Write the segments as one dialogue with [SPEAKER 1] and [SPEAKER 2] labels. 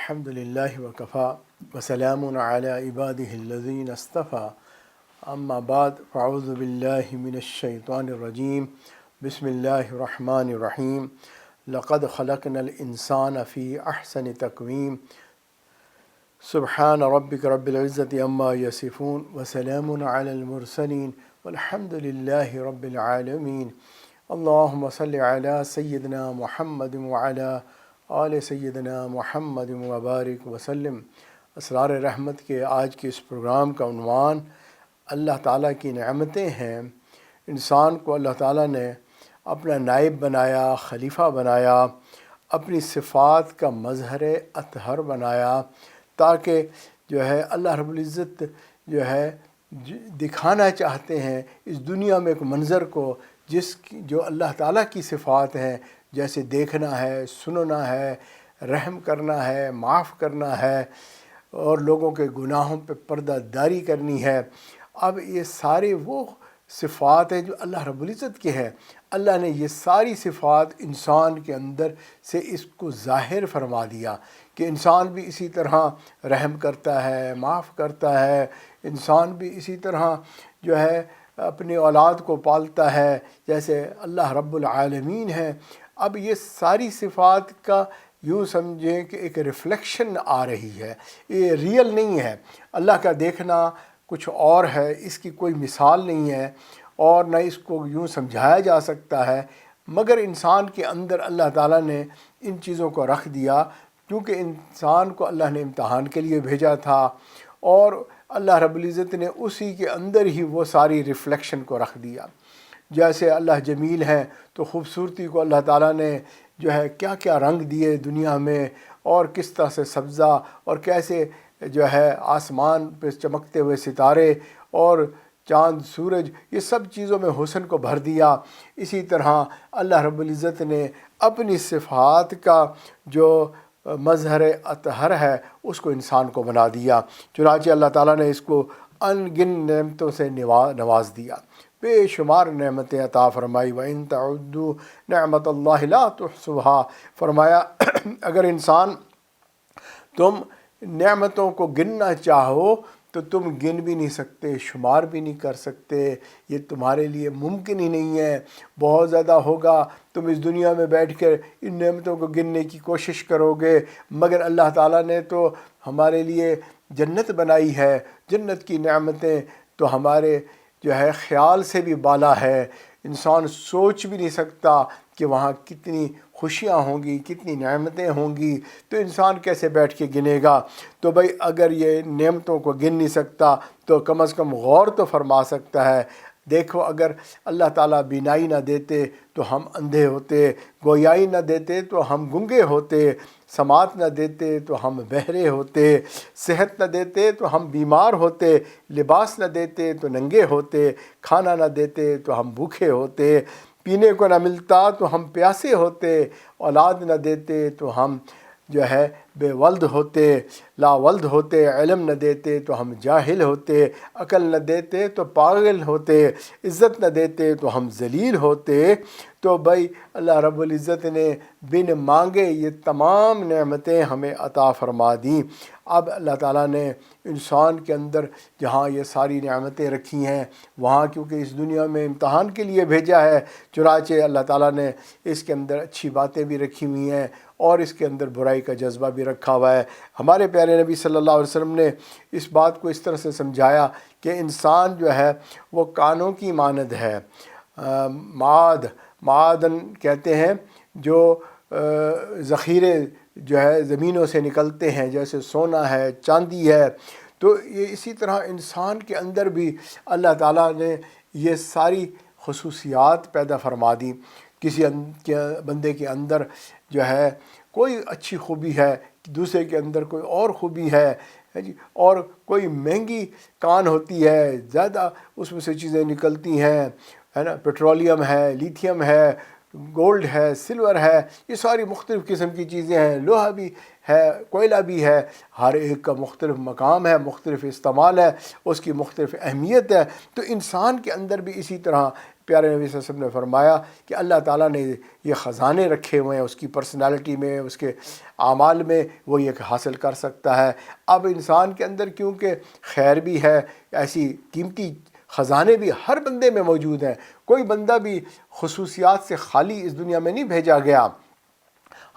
[SPEAKER 1] الحمد للہ وکفا وسلام علی عبادہ الذین اصطفیٰ اما بعد فاعوذ باللہ من الشیطان الرجیم بسم اللہ الرحمن الرحیم لقد خلقنا الانسان فی احسن تقویم سبحان ربک رب العزت عما یصفون وسلام علی المرسلین والحمد للہ رب العالمین اللہم صل علی سیدنا محمد وعلی آل سیدنا محمد مبارک وسلم۔ اسرار رحمت کے آج کے اس پروگرام کا عنوان اللہ تعالیٰ کی نعمتیں ہیں۔ انسان کو اللہ تعالیٰ نے اپنا نائب بنایا، خلیفہ بنایا، اپنی صفات کا مظہر اطہر بنایا تاکہ اللہ رب العزت دکھانا چاہتے ہیں اس دنیا میں ایک منظر کو جو اللہ تعالیٰ کی صفات ہیں، جیسے دیکھنا ہے، سننا ہے، رحم کرنا ہے، معاف کرنا ہے اور لوگوں کے گناہوں پہ پردہ داری کرنی ہے۔ اب یہ سارے وہ صفات ہیں جو اللہ رب العزت کے ہیں۔ اللہ نے یہ ساری صفات انسان کے اندر سے اس کو ظاہر فرما دیا کہ انسان بھی اسی طرح رحم کرتا ہے، معاف کرتا ہے، انسان بھی اسی طرح اپنی اولاد کو پالتا ہے جیسے اللہ رب العالمین ہے۔ اب یہ ساری صفات کا یوں سمجھیں کہ ایک ریفلیکشن آ رہی ہے، یہ ریئل نہیں ہے۔ اللہ کا دیکھنا کچھ اور ہے، اس کی کوئی مثال نہیں ہے اور نہ اس کو یوں سمجھایا جا سکتا ہے، مگر انسان کے اندر اللہ تعالیٰ نے ان چیزوں کو رکھ دیا کیونکہ انسان کو اللہ نے امتحان کے لیے بھیجا تھا اور اللہ رب العزت نے اسی کے اندر ہی وہ ساری ریفلیکشن کو رکھ دیا۔ جیسے اللہ جمیل ہیں تو خوبصورتی کو اللہ تعالیٰ نے کیا کیا رنگ دیے دنیا میں، اور کس طرح سے سبزہ اور کیسے آسمان پہ چمکتے ہوئے ستارے اور چاند سورج، یہ سب چیزوں میں حسن کو بھر دیا۔ اسی طرح اللہ رب العزت نے اپنی صفات کا جو مظہر اطہر ہے اس کو انسان کو بنا دیا، چنانچہ اللہ تعالیٰ نے اس کو ان گن نعمتوں سے نواز دیا، بے شمار نعمتیں عطا فرمائی۔ وَإِن تَعُدُّوا نِعْمَتَ اللَّهِ لَا تُحْصُوهَا، فرمایا اگر انسان تم نعمتوں کو گننا چاہو تو تم گن بھی نہیں سکتے، شمار بھی نہیں کر سکتے، یہ تمہارے لیے ممکن ہی نہیں ہے۔ بہت زیادہ ہوگا تم اس دنیا میں بیٹھ کر ان نعمتوں کو گننے کی کوشش کرو گے، مگر اللہ تعالیٰ نے تو ہمارے لیے جنت بنائی ہے۔ جنت کی نعمتیں تو ہمارے خیال سے بھی بالا ہے، انسان سوچ بھی نہیں سکتا کہ وہاں کتنی خوشیاں ہوں گی، کتنی نعمتیں ہوں گی، تو انسان کیسے بیٹھ کے گنے گا؟ تو بھائی اگر یہ نعمتوں کو گن نہیں سکتا تو کم از کم غور تو فرما سکتا ہے۔ دیکھو اگر اللہ تعالیٰ بینائی نہ دیتے تو ہم اندھے ہوتے، گویائی نہ دیتے تو ہم گنگے ہوتے، سماعت نہ دیتے تو ہم بہرے ہوتے، صحت نہ دیتے تو ہم بیمار ہوتے، لباس نہ دیتے تو ننگے ہوتے، کھانا نہ دیتے تو ہم بھوکے ہوتے، پینے کو نہ ملتا تو ہم پیاسے ہوتے، اولاد نہ دیتے تو ہم بے ولد ہوتے، لا ولد ہوتے، علم نہ دیتے تو ہم جاہل ہوتے، عقل نہ دیتے تو پاگل ہوتے، عزت نہ دیتے تو ہم ذلیل ہوتے۔ تو بھائی اللہ رب العزت نے بن مانگے یہ تمام نعمتیں ہمیں عطا فرما دیں۔ اب اللہ تعالیٰ نے انسان کے اندر جہاں یہ ساری نعمتیں رکھی ہیں وہاں کیونکہ اس دنیا میں امتحان کے لیے بھیجا ہے، چنانچہ اللہ تعالیٰ نے اس کے اندر اچھی باتیں بھی رکھی ہوئی ہیں اور اس کے اندر برائی کا جذبہ بھی رکھا ہوا ہے۔ ہمارے پیارے نبی صلی اللہ علیہ وسلم نے اس بات کو اس طرح سے سمجھایا کہ انسان وہ کانوں کی مانند ہے، معادن کہتے ہیں جو ذخیرے زمینوں سے نکلتے ہیں، جیسے سونا ہے، چاندی ہے، تو یہ اسی طرح انسان کے اندر بھی اللہ تعالیٰ نے یہ ساری خصوصیات پیدا فرما دی۔ کسی بندے کے اندر کوئی اچھی خوبی ہے، دوسرے کے اندر کوئی اور خوبی ہے اور کوئی مہنگی کان ہوتی ہے، زیادہ اس میں سے چیزیں نکلتی ہیں، پیٹرولیم ہے، لیتھیم ہے، گولڈ ہے، سلور ہے، یہ ساری مختلف قسم کی چیزیں ہیں، لوہا بھی ہے، کوئلہ بھی ہے، ہر ایک کا مختلف مقام ہے، مختلف استعمال ہے، اس کی مختلف اہمیت ہے۔ تو انسان کے اندر بھی اسی طرح پیارے نبی صلی اللہ علیہ وسلم نے فرمایا کہ اللہ تعالیٰ نے یہ خزانے رکھے ہوئے ہیں، اس کی پرسنالٹی میں، اس کے اعمال میں، وہ یہ حاصل کر سکتا ہے۔ اب انسان کے اندر کیونکہ خیر بھی ہے، ایسی قیمتی خزانے بھی ہر بندے میں موجود ہیں، کوئی بندہ بھی خصوصیات سے خالی اس دنیا میں نہیں بھیجا گیا۔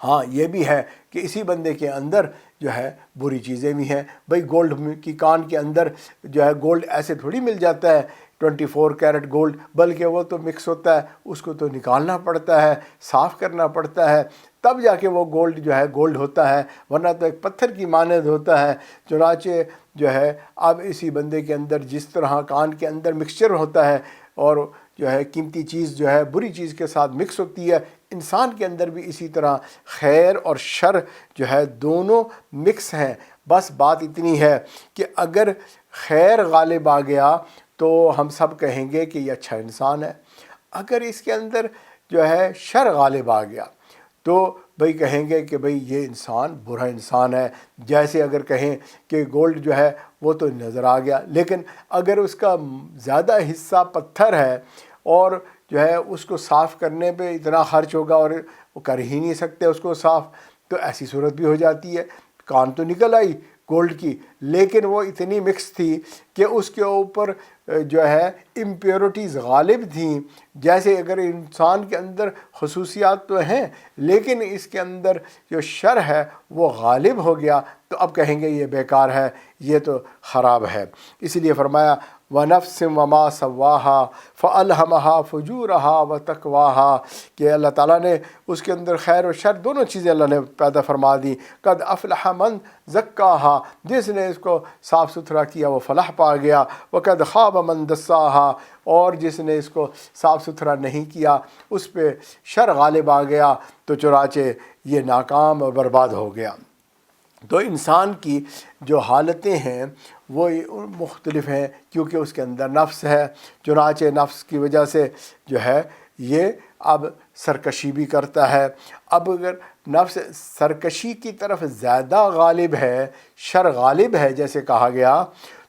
[SPEAKER 1] ہاں یہ بھی ہے کہ اسی بندے کے اندر جو ہے بری چیزیں بھی ہیں۔ بھئی گولڈ کی کان کے اندر جو ہے گولڈ ایسے تھوڑی مل جاتا ہے 24 کیرٹ گولڈ، بلکہ وہ تو مکس ہوتا ہے، اس کو تو نکالنا پڑتا ہے، صاف کرنا پڑتا ہے، تب جا کے وہ گولڈ جو ہے گولڈ ہوتا ہے، ورنہ تو ایک پتھر کی مانند ہوتا ہے۔ چنانچہ جو ہے اب اسی بندے کے اندر جس طرح کان کے اندر مکسچر ہوتا ہے اور جو ہے قیمتی چیز جو ہے بری چیز کے ساتھ مکس ہوتی ہے، انسان کے اندر بھی اسی طرح خیر اور شر جو ہے دونوں مکس ہیں۔ بس بات اتنی ہے کہ اگر خیر غالب آ گیا تو ہم سب کہیں گے کہ یہ اچھا انسان ہے، اگر اس کے اندر جو ہے شر غالب آ گیا تو بھئی کہیں گے کہ بھئی یہ انسان برا انسان ہے۔ جیسے اگر کہیں کہ گولڈ جو ہے وہ تو نظر آ گیا، لیکن اگر اس کا زیادہ حصہ پتھر ہے اور جو ہے اس کو صاف کرنے پہ اتنا خرچ ہوگا اور وہ کر ہی نہیں سکتے اس کو صاف، تو ایسی صورت بھی ہو جاتی ہے۔ کان تو نکل آئی گولڈ کی، لیکن وہ اتنی مکس تھی کہ اس کے اوپر جو ہے امپیورٹیز غالب تھیں۔ جیسے اگر انسان کے اندر خصوصیات تو ہیں لیکن اس کے اندر جو شر ہے وہ غالب ہو گیا، تو اب کہیں گے یہ بیکار ہے، یہ تو خراب ہے۔ اس لیے فرمایا وَنَفْسٍ وَمَا سَوَّاهَا فَأَلْهَمَهَا فُجُورَهَا وَتَقْوَاهَا کہ اللہ تعالیٰ نے اس کے اندر خیر اور شر دونوں چیزیں اللہ نے پیدا فرما دی۔ قَدْ أَفْلَحَ مَنْ زَكَّاهَا جس نے اس کو صاف ستھرا کیا وہ فلاح پا گیا، وَقَدْ خَابَ مَنْ دَسَّاهَا اور جس نے اس کو صاف ستھرا نہیں کیا اس پہ شر غالب آ گیا، تو چنانچہ یہ ناکام اور برباد ہو گیا۔ تو انسان کی جو حالتیں ہیں وہ مختلف ہیں کیونکہ اس کے اندر نفس ہے، چنانچہ نفس کی وجہ سے جو ہے یہ اب سرکشی بھی کرتا ہے۔ اب اگر نفس سرکشی کی طرف زیادہ غالب ہے، شر غالب ہے جیسے کہا گیا،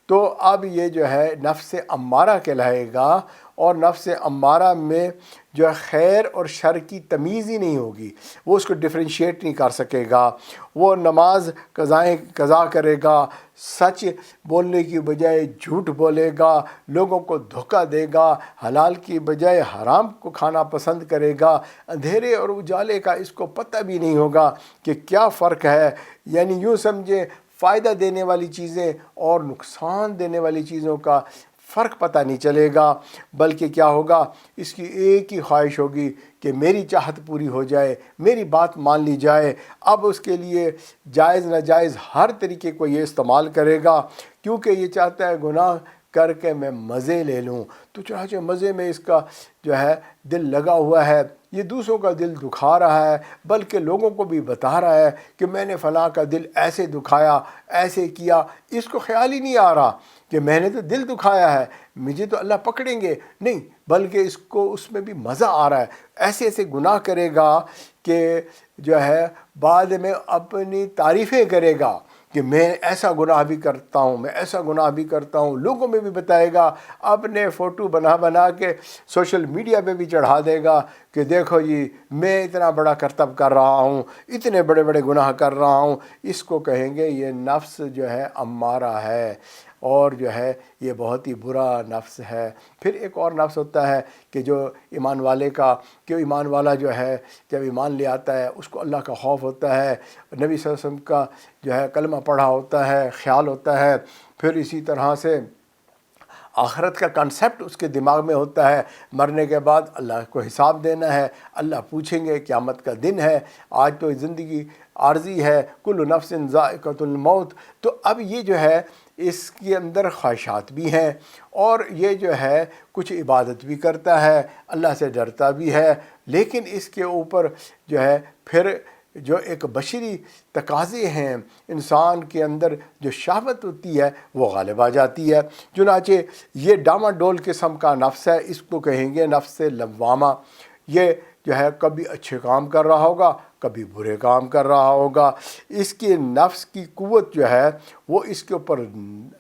[SPEAKER 1] تو اب یہ جو ہے نفس امارہ کہلائے گا، اور نفس امارہ میں جو ہے خیر اور شر کی تمیز ہی نہیں ہوگی، وہ اس کو ڈفرینشیٹ نہیں کر سکے گا۔ وہ نماز قضا کرے گا، سچ بولنے کی بجائے جھوٹ بولے گا، لوگوں کو دھوکہ دے گا، حلال کی بجائے حرام کو کھانا پسند کرے گا، اندھیرے اور اجالے کا اس کو پتہ بھی نہیں ہوگا کہ کیا فرق ہے۔ یعنی یوں سمجھے فائدہ دینے والی چیزیں اور نقصان دینے والی چیزوں کا فرق پتہ نہیں چلے گا، بلکہ کیا ہوگا، اس کی ایک ہی خواہش ہوگی کہ میری چاہت پوری ہو جائے، میری بات مان لی جائے۔ اب اس کے لیے جائز ناجائز ہر طریقے کو یہ استعمال کرے گا، کیونکہ یہ چاہتا ہے گناہ کر کے میں مزے لے لوں، تو چنانچہ مزے میں اس کا جو ہے دل لگا ہوا ہے، یہ دوسروں کا دل دکھا رہا ہے، بلکہ لوگوں کو بھی بتا رہا ہے کہ میں نے فلاں کا دل ایسے دکھایا، ایسے کیا۔ اس کو خیال ہی نہیں آ رہا کہ میں نے تو دل دکھایا ہے، مجھے تو اللہ پکڑیں گے نہیں، بلکہ اس کو اس میں بھی مزہ آ رہا ہے۔ ایسے ایسے گناہ کرے گا کہ جو ہے بعد میں اپنی تعریفیں کرے گا کہ میں ایسا گناہ بھی کرتا ہوں، میں ایسا گناہ بھی کرتا ہوں، لوگوں میں بھی بتائے گا، اپنے فوٹو بنا کے سوشل میڈیا پہ بھی چڑھا دے گا کہ دیکھو جی میں اتنا بڑا کرتب کر رہا ہوں، اتنے بڑے بڑے گناہ کر رہا ہوں۔ اس کو کہیں گے یہ نفس جو ہے امارہ ہے، اور جو ہے یہ بہت ہی برا نفس ہے۔ پھر ایک اور نفس ہوتا ہے کہ جو ایمان والے کا، کہ ایمان والا جو ہے جب ایمان لے آتا ہے اس کو اللہ کا خوف ہوتا ہے، نبی صلی اللہ علیہ وسلم کا جو ہے کلمہ پڑھا ہوتا ہے، خیال ہوتا ہے، پھر اسی طرح سے آخرت کا کنسیپٹ اس کے دماغ میں ہوتا ہے، مرنے کے بعد اللہ کو حساب دینا ہے، اللہ پوچھیں گے، قیامت کا دن ہے، آج تو زندگی عارضی ہے، کل نفس ذائقۃ الموت۔ تو اب یہ جو ہے اس کے اندر خواہشات بھی ہیں، اور یہ جو ہے کچھ عبادت بھی کرتا ہے، اللہ سے ڈرتا بھی ہے، لیکن اس کے اوپر جو ہے پھر جو ایک بشری تقاضے ہیں، انسان کے اندر جو شہوت ہوتی ہے وہ غالب آ جاتی ہے۔ چنانچہ یہ ڈاما ڈول قسم کا نفس ہے، اس کو کہیں گے نفس لوامہ۔ یہ جو ہے کبھی اچھے کام کر رہا ہوگا، کبھی برے کام کر رہا ہوگا۔ اس کے نفس کی قوت جو ہے وہ اس کے اوپر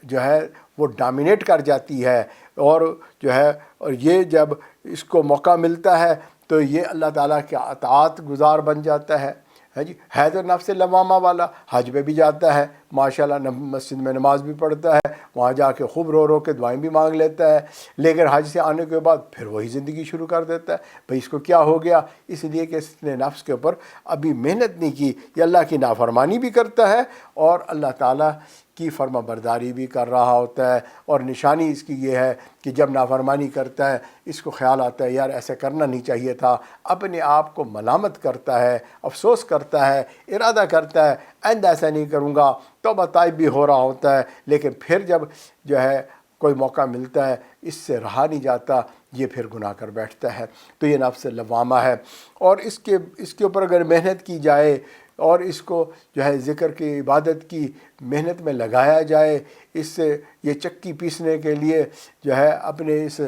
[SPEAKER 1] جو ہے وہ ڈومینیٹ کر جاتی ہے، اور جو ہے اور یہ جب اس کو موقع ملتا ہے تو یہ اللہ تعالیٰ کے اطاعت گزار بن جاتا ہے جی۔ ہے تو نفس لوامہ والا، حج پہ بھی جاتا ہے ماشاءاللہ، مسجد میں نماز بھی پڑھتا ہے، وہاں جا کے خوب رو رو کے دعائیں بھی مانگ لیتا ہے، لیکن حج سے آنے کے بعد پھر وہی زندگی شروع کر دیتا ہے۔ بھئی اس کو کیا ہو گیا؟ اس لیے کہ اس نے نفس کے اوپر ابھی محنت نہیں کی، یہ اللہ کی نافرمانی بھی کرتا ہے اور اللہ تعالیٰ کی فرما برداری بھی کر رہا ہوتا ہے۔ اور نشانی اس کی یہ ہے کہ جب نافرمانی کرتا ہے اس کو خیال آتا ہے یار ایسا کرنا نہیں چاہیے تھا، اپنے آپ کو ملامت کرتا ہے، افسوس کرتا ہے، ارادہ کرتا ہے آئندہ ایسا نہیں کروں گا، توبہ طائب بھی ہو رہا ہوتا ہے، لیکن پھر جب جو ہے کوئی موقع ملتا ہے اس سے رہا نہیں جاتا، یہ پھر گناہ کر بیٹھتا ہے۔ تو یہ نفس لوامہ ہے، اور اس کے اوپر اگر محنت کی جائے اور اس کو جو ہے ذکر کی عبادت کی محنت میں لگایا جائے، اس سے یہ چکی پیسنے کے لیے جو ہے اپنے اس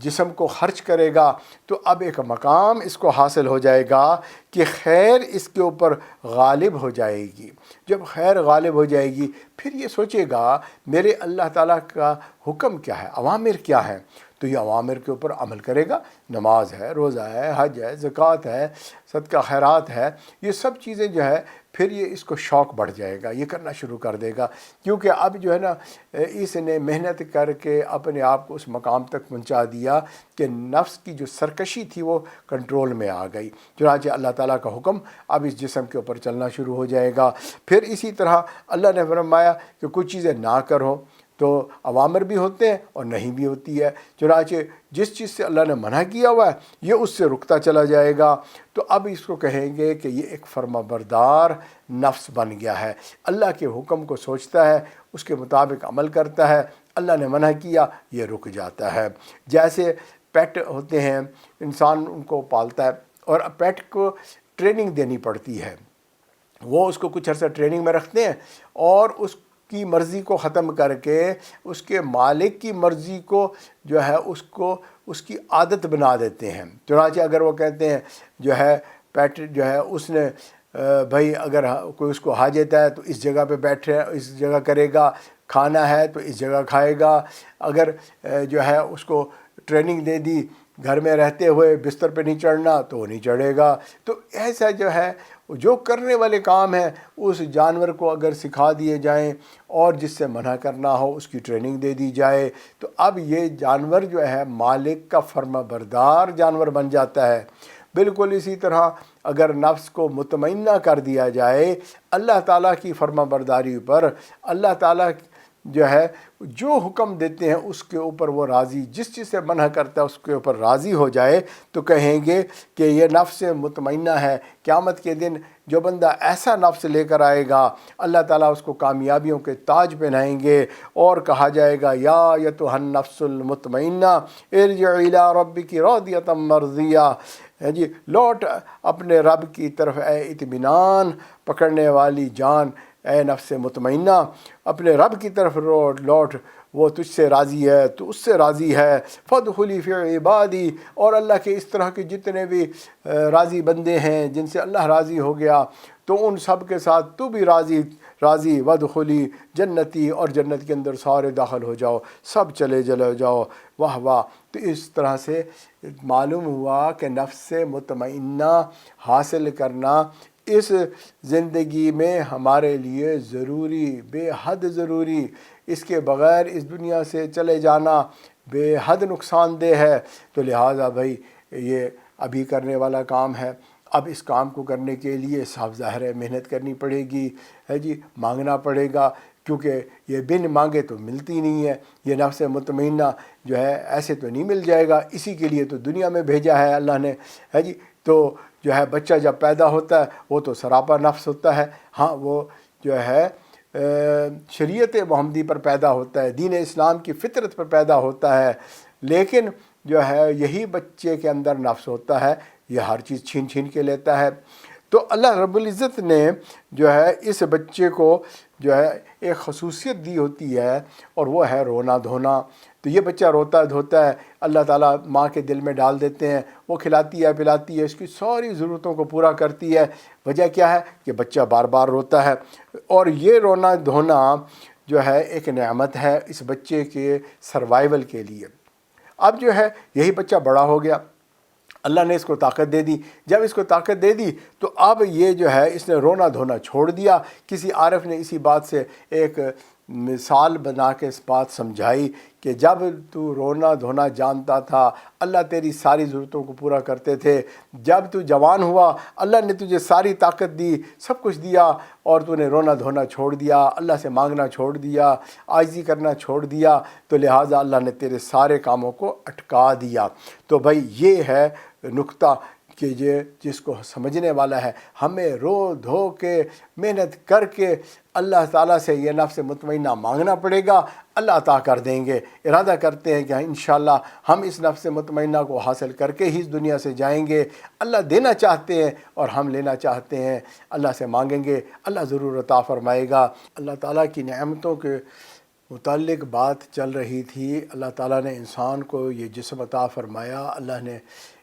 [SPEAKER 1] جسم کو خرچ کرے گا، تو اب ایک مقام اس کو حاصل ہو جائے گا کہ خیر اس کے اوپر غالب ہو جائے گی۔ جب خیر غالب ہو جائے گی پھر یہ سوچے گا میرے اللہ تعالیٰ کا حکم کیا ہے، اوامر کیا ہے، تو یہ اوامر کے اوپر عمل کرے گا۔ نماز ہے، روزہ ہے، حج ہے، زکوٰۃ ہے، صدقہ خیرات ہے، یہ سب چیزیں جو ہے پھر یہ اس کو شوق بڑھ جائے گا، یہ کرنا شروع کر دے گا، کیونکہ اب جو ہے نا اس نے محنت کر کے اپنے آپ کو اس مقام تک پہنچا دیا کہ نفس کی جو سرکشی تھی وہ کنٹرول میں آ گئی۔ چنانچہ اللہ تعالیٰ کا حکم اب اس جسم کے اوپر چلنا شروع ہو جائے گا۔ پھر اسی طرح اللہ نے فرمایا کہ کچھ چیزیں نہ کرو، تو عوامر بھی ہوتے ہیں اور نہیں بھی ہوتی ہے، چنانچہ جس چیز سے اللہ نے منع کیا ہوا ہے یہ اس سے رکتا چلا جائے گا۔ تو اب اس کو کہیں گے کہ یہ ایک فرما بردار نفس بن گیا ہے، اللہ کے حکم کو سوچتا ہے، اس کے مطابق عمل کرتا ہے، اللہ نے منع کیا یہ رک جاتا ہے۔ جیسے پیٹ ہوتے ہیں، انسان ان کو پالتا ہے اور پیٹ کو ٹریننگ دینی پڑتی ہے، وہ اس کو کچھ عرصہ ٹریننگ میں رکھتے ہیں اور اس کی مرضی کو ختم کر کے اس کے مالک کی مرضی کو جو ہے اس کی عادت بنا دیتے ہیں۔ چنانچہ اگر وہ کہتے ہیں جو ہے پیٹ جو ہے اس نے بھائی اگر کوئی اس کو حاجت ہے تو اس جگہ پہ بیٹھے اس جگہ کرے گا، کھانا ہے تو اس جگہ کھائے گا، اگر جو ہے اس کو ٹریننگ دے دی گھر میں رہتے ہوئے بستر پہ نہیں چڑھنا تو وہ نہیں چڑھے گا۔ تو ایسا جو ہے جو کرنے والے کام ہیں اس جانور کو اگر سکھا دیے جائیں اور جس سے منع کرنا ہو اس کی ٹریننگ دے دی جائے، تو اب یہ جانور جو ہے مالک کا فرما بردار جانور بن جاتا ہے۔ بالکل اسی طرح اگر نفس کو مطمئنہ کر دیا جائے اللہ تعالیٰ کی فرما برداری پر، اللہ تعالیٰ جو ہے جو حکم دیتے ہیں اس کے اوپر وہ راضی، جس چیز سے منع کرتا ہے اس کے اوپر راضی ہو جائے، تو کہیں گے کہ یہ نفس مطمئنہ ہے۔ قیامت کے دن جو بندہ ایسا نفس لے کر آئے گا اللہ تعالیٰ اس کو کامیابیوں کے تاج پہنائیں گے اور کہا جائے گا یا ایتھا النفس المطمئنہ ارجعی الی ربک راضیۃ مرضیہ، جی لوٹ اپنے رب کی طرف اے اطمینان پکڑنے والی جان، اے نفس مطمئنہ اپنے رب کی طرف لوٹ، وہ تجھ سے راضی ہے تو اس سے راضی ہے۔ فادخلی فی عبادی، اور اللہ کے اس طرح کے جتنے بھی راضی بندے ہیں جن سے اللہ راضی ہو گیا تو ان سب کے ساتھ تو بھی راضی وادخلی جنتی، اور جنت کے اندر سارے داخل ہو جاؤ، سب چلے جاؤ، واہ واہ۔ تو اس طرح سے معلوم ہوا کہ نفس مطمئنہ حاصل کرنا اس زندگی میں ہمارے لیے ضروری، بے حد ضروری، اس کے بغیر اس دنیا سے چلے جانا بے حد نقصان دہ ہے۔ تو لہٰذا بھائی یہ ابھی کرنے والا کام ہے، اب اس کام کو کرنے کے لیے صاف ظاہر ہے محنت کرنی پڑے گی، ہے جی، مانگنا پڑے گا، کیونکہ یہ بن مانگے تو ملتی نہیں ہے۔ یہ نفس مطمئنہ جو ہے ایسے تو نہیں مل جائے گا، اسی کے لیے تو دنیا میں بھیجا ہے اللہ نے، ہے جی۔ تو جو ہے بچہ جب پیدا ہوتا ہے وہ تو سراپا نفس ہوتا ہے، ہاں وہ جو ہے شریعت محمدی پر پیدا ہوتا ہے، دین اسلام کی فطرت پر پیدا ہوتا ہے، لیکن جو ہے یہی بچے کے اندر نفس ہوتا ہے، یہ ہر چیز چھین کے لیتا ہے۔ تو اللہ رب العزت نے جو ہے اس بچے کو جو ہے ایک خصوصیت دی ہوتی ہے، اور وہ ہے رونا دھونا۔ تو یہ بچہ روتا دھوتا ہے، اللہ تعالیٰ ماں کے دل میں ڈال دیتے ہیں، وہ کھلاتی ہے پلاتی ہے، اس کی ساری ضرورتوں کو پورا کرتی ہے۔ وجہ کیا ہے کہ بچہ بار بار روتا ہے، اور یہ رونا دھونا جو ہے ایک نعمت ہے اس بچے کے سروائیول کے لیے۔ اب جو ہے یہی بچہ بڑا ہو گیا، اللہ نے اس کو طاقت دے دی۔ جب اس کو طاقت دے دی تو اب یہ جو ہے اس نے رونا دھونا چھوڑ دیا۔ کسی عارف نے اسی بات سے ایک مثال بنا کے اس بات سمجھائی کہ جب تو رونا دھونا جانتا تھا اللہ تیری ساری ضرورتوں کو پورا کرتے تھے، جب تو جوان ہوا اللہ نے تجھے ساری طاقت دی، سب کچھ دیا، اور تو نے رونا دھونا چھوڑ دیا، اللہ سے مانگنا چھوڑ دیا، عاجزی کرنا چھوڑ دیا، تو لہٰذا اللہ نے تیرے سارے کاموں کو اٹکا دیا۔ تو بھائی یہ ہے نقطہ کہ جس کو سمجھنے والا ہے، ہمیں رو دھو کے محنت کر کے اللہ تعالیٰ سے یہ نفس مطمئنہ مانگنا پڑے گا، اللہ عطا کر دیں گے۔ ارادہ کرتے ہیں کہ انشاءاللہ ہم اس نفس مطمئنہ کو حاصل کر کے ہی اس دنیا سے جائیں گے۔ اللہ دینا چاہتے ہیں اور ہم لینا چاہتے ہیں، اللہ سے مانگیں گے، اللہ ضرور عطا فرمائے گا۔ اللہ تعالیٰ کی نعمتوں کے متعلق بات چل رہی تھی۔ اللہ تعالیٰ نے انسان کو یہ جسم عطا فرمایا، اللہ نے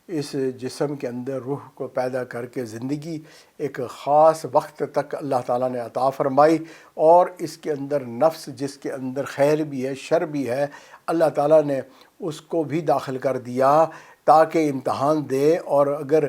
[SPEAKER 1] اس جسم کے اندر روح کو پیدا کر کے زندگی ایک خاص وقت تک اللہ تعالیٰ نے عطا فرمائی، اور اس کے اندر نفس جس کے اندر خیر بھی ہے شر بھی ہے اللہ تعالیٰ نے اس کو بھی داخل کر دیا تاکہ امتحان دے، اور اگر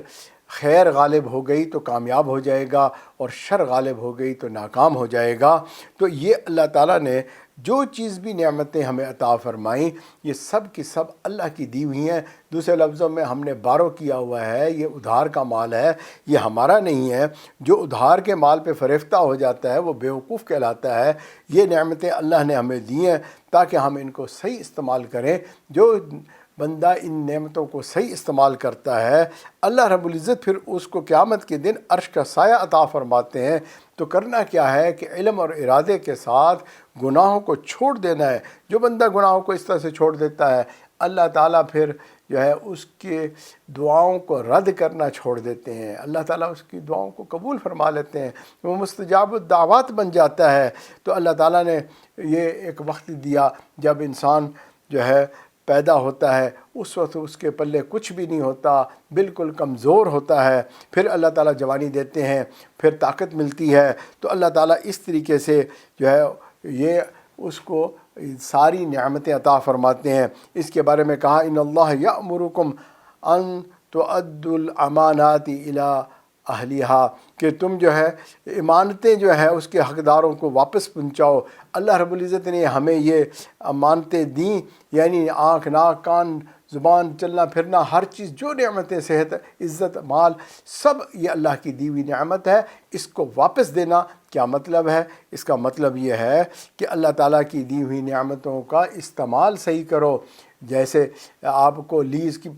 [SPEAKER 1] خیر غالب ہو گئی تو کامیاب ہو جائے گا، اور شر غالب ہو گئی تو ناکام ہو جائے گا۔ تو یہ اللہ تعالیٰ نے جو چیز بھی نعمتیں ہمیں عطا فرمائیں یہ سب کی سب اللہ کی دی ہوئی ہیں۔ دوسرے لفظوں میں ہم نے بارو کیا ہوا ہے، یہ ادھار کا مال ہے، یہ ہمارا نہیں ہے۔ جو ادھار کے مال پہ فریفتہ ہو جاتا ہے وہ بیوقوف کہلاتا ہے۔ یہ نعمتیں اللہ نے ہمیں دی ہیں تاکہ ہم ان کو صحیح استعمال کریں۔ جو بندہ ان نعمتوں کو صحیح استعمال کرتا ہے اللہ رب العزت پھر اس کو قیامت کے دن عرش کا سایہ عطا فرماتے ہیں۔ تو کرنا کیا ہے کہ علم اور ارادے کے ساتھ گناہوں کو چھوڑ دینا ہے۔ جو بندہ گناہوں کو اس طرح سے چھوڑ دیتا ہے اللہ تعالیٰ پھر جو ہے اس کے دعاؤں کو رد کرنا چھوڑ دیتے ہیں، اللہ تعالیٰ اس کی دعاؤں کو قبول فرما لیتے ہیں، وہ مستجاب الدعوات بن جاتا ہے۔ تو اللہ تعالیٰ نے یہ ایک وقت دیا جب انسان جو ہے پیدا ہوتا ہے، اس وقت اس کے پلے کچھ بھی نہیں ہوتا، بالکل کمزور ہوتا ہے، پھر اللہ تعالیٰ جوانی دیتے ہیں، پھر طاقت ملتی ہے۔ تو اللہ تعالیٰ اس طریقے سے جو ہے یہ اس کو ساری نعمتیں عطا فرماتے ہیں۔ اس کے بارے میں کہا ان اللہ یأمرکم ان تؤدوا الامانات الی اہلیہا، کہ تم جو ہے امانتیں جو ہے اس کے حقداروں کو واپس پہنچاؤ۔ اللہ رب العزت نے ہمیں یہ امانتیں دیں، یعنی آنکھ ناک کان زبان چلنا پھرنا ہر چیز، جو نعمتیں صحت عزت مال سب یہ اللہ کی دی ہوئی نعمت ہے، اس کو واپس دینا کیا مطلب ہے؟ اس کا مطلب یہ ہے کہ اللہ تعالیٰ کی دی ہوئی نعمتوں کا استعمال صحیح کرو۔ جیسے آپ کو لیز کی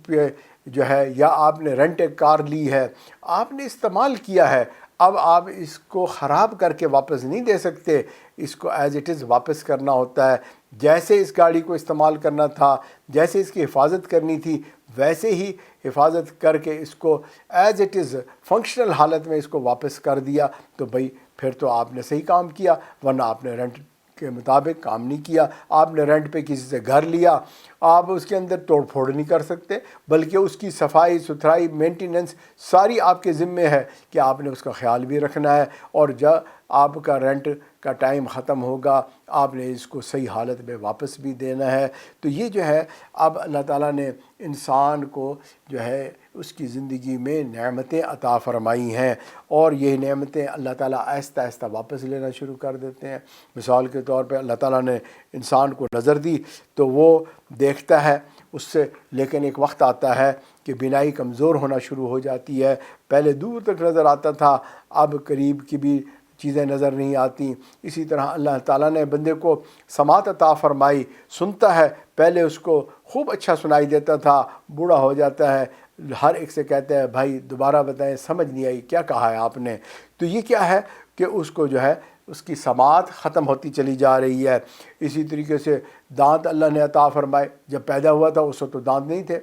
[SPEAKER 1] جو ہے یا آپ نے رینٹ کار لی ہے، آپ نے استعمال کیا ہے، اب آپ اس کو خراب کر کے واپس نہیں دے سکتے، اس کو ایز اٹ از واپس کرنا ہوتا ہے۔ جیسے اس گاڑی کو استعمال کرنا تھا، جیسے اس کی حفاظت کرنی تھی، ویسے ہی حفاظت کر کے اس کو ایز اٹ از فنکشنل حالت میں اس کو واپس کر دیا، تو بھئی پھر تو آپ نے صحیح کام کیا، ورنہ آپ نے رینٹ کے مطابق کام نہیں کیا۔ آپ نے رینٹ پہ کسی سے گھر لیا، آپ اس کے اندر توڑ پھوڑ نہیں کر سکتے، بلکہ اس کی صفائی ستھرائی مینٹیننس ساری آپ کے ذمے ہے کہ آپ نے اس کا خیال بھی رکھنا ہے، اور جب آپ کا رینٹ کا ٹائم ختم ہوگا آپ نے اس کو صحیح حالت میں واپس بھی دینا ہے۔ تو یہ جو ہے اب اللہ تعالیٰ نے انسان کو جو ہے اس کی زندگی میں نعمتیں عطا فرمائی ہیں، اور یہ نعمتیں اللہ تعالیٰ آہستہ آہستہ واپس لینا شروع کر دیتے ہیں۔ مثال کے طور پہ اللہ تعالیٰ نے انسان کو نظر دی تو وہ دیکھتا ہے اس سے، لیکن ایک وقت آتا ہے کہ بینائی کمزور ہونا شروع ہو جاتی ہے۔ پہلے دور تک نظر آتا تھا، اب قریب کی بھی چیزیں نظر نہیں آتی۔ اسی طرح اللہ تعالیٰ نے بندے کو سماعت عطا فرمائی، سنتا ہے، پہلے اس کو خوب اچھا سنائی دیتا تھا، بوڑھا ہو جاتا ہے، ہر ایک سے کہتا ہے بھائی دوبارہ بتائیں سمجھ نہیں آئی کیا کہا ہے آپ نے۔ تو یہ کیا ہے کہ اس کو جو ہے اس کی سماعت ختم ہوتی چلی جا رہی ہے۔ اسی طریقے سے دانت اللہ نے عطا فرمائے، جب پیدا ہوا تھا اس وقت تو دانت نہیں تھے،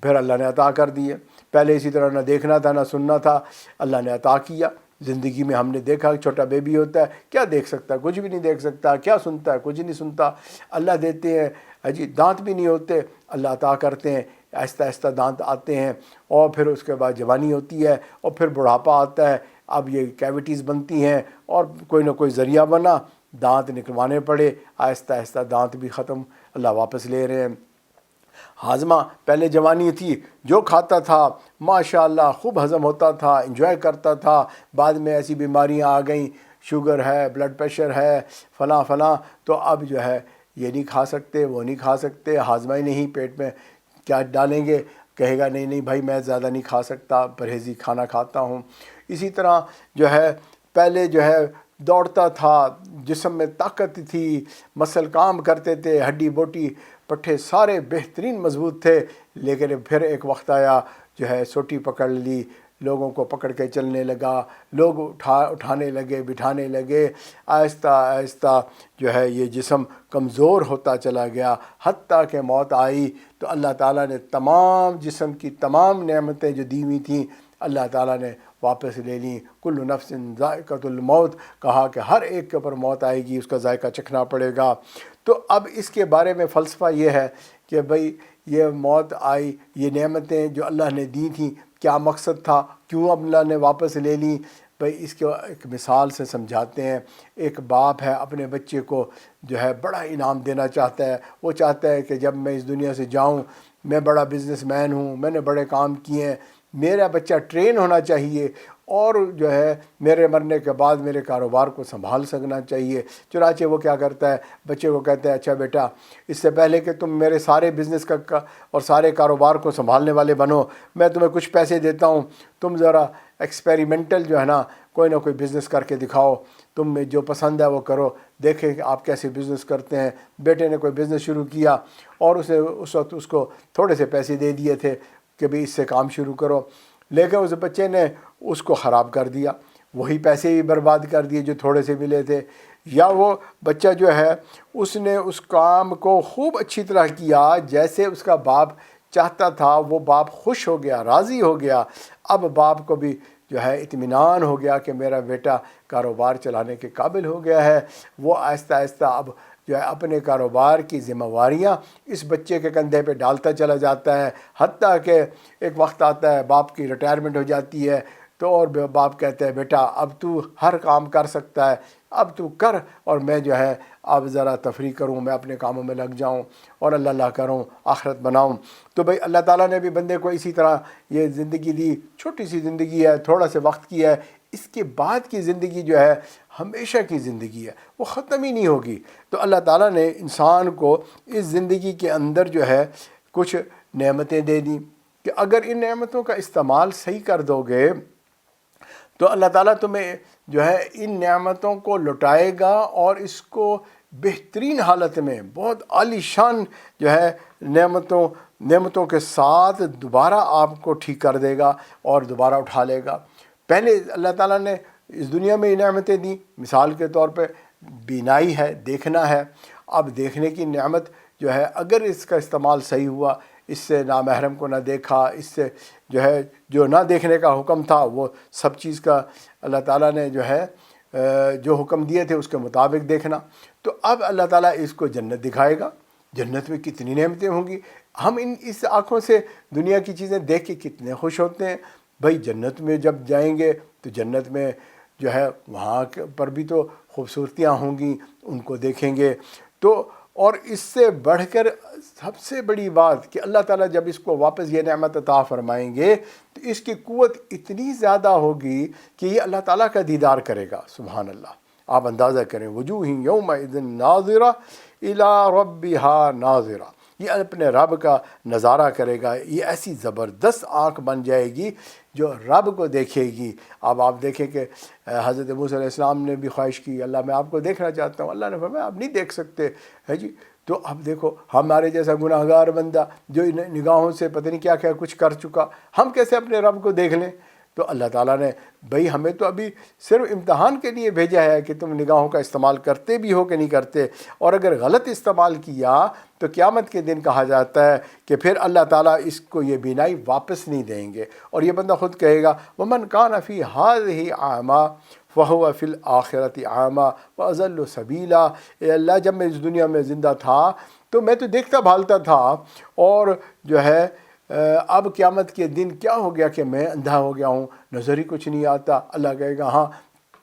[SPEAKER 1] پھر اللہ نے عطا کر دیے۔ پہلے اسی طرح نہ دیکھنا تھا نہ سننا تھا، اللہ نے عطا کیا۔ زندگی میں ہم نے دیکھا چھوٹا بیبی ہوتا ہے، کیا دیکھ سکتا ہے؟ کچھ بھی نہیں دیکھ سکتا۔ کیا سنتا ہے؟ کچھ نہیں سنتا۔ اللہ دیتے ہیں جی، دانت بھی نہیں ہوتے، اللہ عطا کرتے ہیں، آہستہ آہستہ دانت آتے ہیں، اور پھر اس کے بعد جوانی ہوتی ہے، اور پھر بڑھاپا آتا ہے، اب یہ کیوٹیز بنتی ہیں، اور کوئی نہ کوئی ذریعہ بنا، دانت نکلوانے پڑے، آہستہ آہستہ دانت بھی ختم، اللہ واپس لے رہے ہیں۔ ہاضمہ، پہلے جوانی تھی، جو کھاتا تھا ماشاءاللہ خوب ہضم ہوتا تھا، انجوائے کرتا تھا، بعد میں ایسی بیماریاں آ گئیں، شوگر ہے، بلڈ پریشر ہے، فلاں فلاں، تو اب جو ہے یہ نہیں کھا سکتے، وہ نہیں کھا سکتے، ہاضمہ ہی نہیں، پیٹ میں کیا ڈالیں گے؟ کہے گا نہیں نہیں بھائی میں زیادہ نہیں کھا سکتا، پرہیزی کھانا کھاتا ہوں۔ اسی طرح جو ہے پہلے جو ہے دوڑتا تھا، جسم میں طاقت تھی، مسل کام کرتے تھے، ہڈی بوٹی پٹھے سارے بہترین مضبوط تھے، لیکن پھر ایک وقت آیا جو ہے سوٹی پکڑ لی، لوگوں کو پکڑ کے چلنے لگا، لوگ اٹھانے لگے، بٹھانے لگے، آہستہ آہستہ جو ہے یہ جسم کمزور ہوتا چلا گیا، حتیٰ کہ موت آئی تو اللہ تعالیٰ نے تمام جسم کی تمام نعمتیں جو دی ہوئی تھیں اللہ تعالیٰ نے واپس لے لیں۔ کل نفس ذائقۃ الموت، کہا کہ ہر ایک کے اوپر موت آئے گی، اس کا ذائقہ چکھنا پڑے گا۔ تو اب اس کے بارے میں فلسفہ یہ ہے کہ بھئی یہ موت آئی، یہ نعمتیں جو اللہ نے دی تھیں کیا مقصد تھا، کیوں اب اللہ نے واپس لے لیں؟ بھئی اس کو ایک مثال سے سمجھاتے ہیں۔ ایک باپ ہے اپنے بچے کو جو ہے بڑا انعام دینا چاہتا ہے، وہ چاہتا ہے کہ جب میں اس دنیا سے جاؤں، میں بڑا بزنس مین ہوں، میں نے بڑے کام کیے ہیں، میرا بچہ ٹرین ہونا چاہیے، اور جو ہے میرے مرنے کے بعد میرے کاروبار کو سنبھال سکنا چاہیے۔ چنانچہ وہ کیا کرتا ہے، بچے کو کہتا ہے اچھا بیٹا، اس سے پہلے کہ تم میرے سارے بزنس کا اور سارے کاروبار کو سنبھالنے والے بنو، میں تمہیں کچھ پیسے دیتا ہوں، تم ذرا ایکسپیریمنٹل جو ہے نا کوئی نہ کوئی بزنس کر کے دکھاؤ، تم میں جو پسند ہے وہ کرو، دیکھیں کہ آپ کیسے بزنس کرتے ہیں۔ بیٹے نے کوئی بزنس شروع کیا، اور اس وقت اس کو تھوڑے سے پیسے دے دیے تھے کہ بھئی اس سے کام شروع کرو، لیکن اس بچے نے اس کو خراب کر دیا، وہی پیسے بھی برباد کر دیے جو تھوڑے سے ملے تھے۔ یا وہ بچہ جو ہے اس نے اس کام کو خوب اچھی طرح کیا جیسے اس کا باپ چاہتا تھا، وہ باپ خوش ہو گیا، راضی ہو گیا، اب باپ کو بھی جو ہے اطمینان ہو گیا کہ میرا بیٹا کاروبار چلانے کے قابل ہو گیا ہے۔ وہ آہستہ آہستہ اب جو ہے اپنے کاروبار کی ذمہ داریاں اس بچے کے کندھے پہ ڈالتا چلا جاتا ہے، حتیٰ کہ ایک وقت آتا ہے باپ کی ریٹائرمنٹ ہو جاتی ہے، تو اور باپ کہتا ہے بیٹا اب تو ہر کام کر سکتا ہے، اب تو کر، اور میں جو ہے اب ذرا تفریح کروں، میں اپنے کاموں میں لگ جاؤں اور اللہ کروں، آخرت بناؤں۔ تو بھئی اللہ تعالیٰ نے بھی بندے کو اسی طرح یہ زندگی دی، چھوٹی سی زندگی ہے، تھوڑا سے وقت کی ہے، اس کے بعد کی زندگی جو ہے ہمیشہ کی زندگی ہے، وہ ختم ہی نہیں ہوگی۔ تو اللہ تعالیٰ نے انسان کو اس زندگی کے اندر جو ہے کچھ نعمتیں دے دیں کہ اگر ان نعمتوں کا استعمال صحیح کر دو گے تو اللہ تعالیٰ تمہیں جو ہے ان نعمتوں کو لوٹائے گا، اور اس کو بہترین حالت میں بہت عالی شان جو ہے نعمتوں کے ساتھ دوبارہ آپ کو ٹھیک کر دے گا اور دوبارہ اٹھا لے گا۔ پہلے اللہ تعالیٰ نے اس دنیا میں یہ نعمتیں دیں، مثال کے طور پہ بینائی ہے، دیکھنا ہے۔ اب دیکھنے کی نعمت جو ہے اگر اس کا استعمال صحیح ہوا، اس سے نامحرم کو نہ دیکھا، اس سے جو ہے جو نہ دیکھنے کا حکم تھا وہ سب چیز کا اللہ تعالیٰ نے جو ہے جو حکم دیے تھے اس کے مطابق دیکھنا، تو اب اللہ تعالیٰ اس کو جنت دکھائے گا۔ جنت میں کتنی نعمتیں ہوں گی، ہم اس آنکھوں سے دنیا کی چیزیں دیکھ کے کتنے خوش ہوتے ہیں۔ بھائی جنت میں جب جائیں گے تو جنت میں جو ہے وہاں پر بھی تو خوبصورتیاں ہوں گی، ان کو دیکھیں گے۔ تو اور اس سے بڑھ کر سب سے بڑی بات کہ اللہ تعالیٰ جب اس کو واپس یہ نعمت عطا فرمائیں گے تو اس کی قوت اتنی زیادہ ہوگی کہ یہ اللہ تعالیٰ کا دیدار کرے گا۔ سبحان اللہ، آپ اندازہ کریں، وجوہ یومئذ ناظرہ الی ربہا ناظرہ، یہ اپنے رب کا نظارہ کرے گا، یہ ایسی زبردست آنکھ بن جائے گی جو رب کو دیکھے گی۔ اب آپ دیکھیں کہ حضرت موسیٰ علیہ السلام نے بھی خواہش کی، اللہ میں آپ کو دیکھنا چاہتا ہوں، اللہ نے فرمایا آپ نہیں دیکھ سکتے، ہے جی۔ تو اب دیکھو ہمارے جیسا گناہ گار بندہ جو نگاہوں سے پتہ نہیں کیا کیا کچھ کر چکا، ہم کیسے اپنے رب کو دیکھ لیں؟ تو اللہ تعالیٰ نے بھئی ہمیں تو ابھی صرف امتحان کے لیے بھیجا ہے کہ تم نگاہوں کا استعمال کرتے بھی ہو کہ نہیں کرتے، اور اگر غلط استعمال کیا تو قیامت کے دن کہا جاتا ہے کہ پھر اللہ تعالیٰ اس کو یہ بینائی واپس نہیں دیں گے، اور یہ بندہ خود کہے گا وَمَنْ كَانَ فِي هَٰذِهِ أَعْمَىٰ فَهُوَ فِي الْآخِرَةِ أَعْمَىٰ وَأَضَلُّ سَبِيلًا۔ اے اللہ، جب میں اس دنیا میں زندہ تھا تو میں تو دیکھتا بھالتا تھا، اور جو ہے اب قیامت کے دن کیا ہو گیا کہ میں اندھا ہو گیا ہوں، نظر ہی کچھ نہیں آتا۔ اللہ کہے گا ہاں،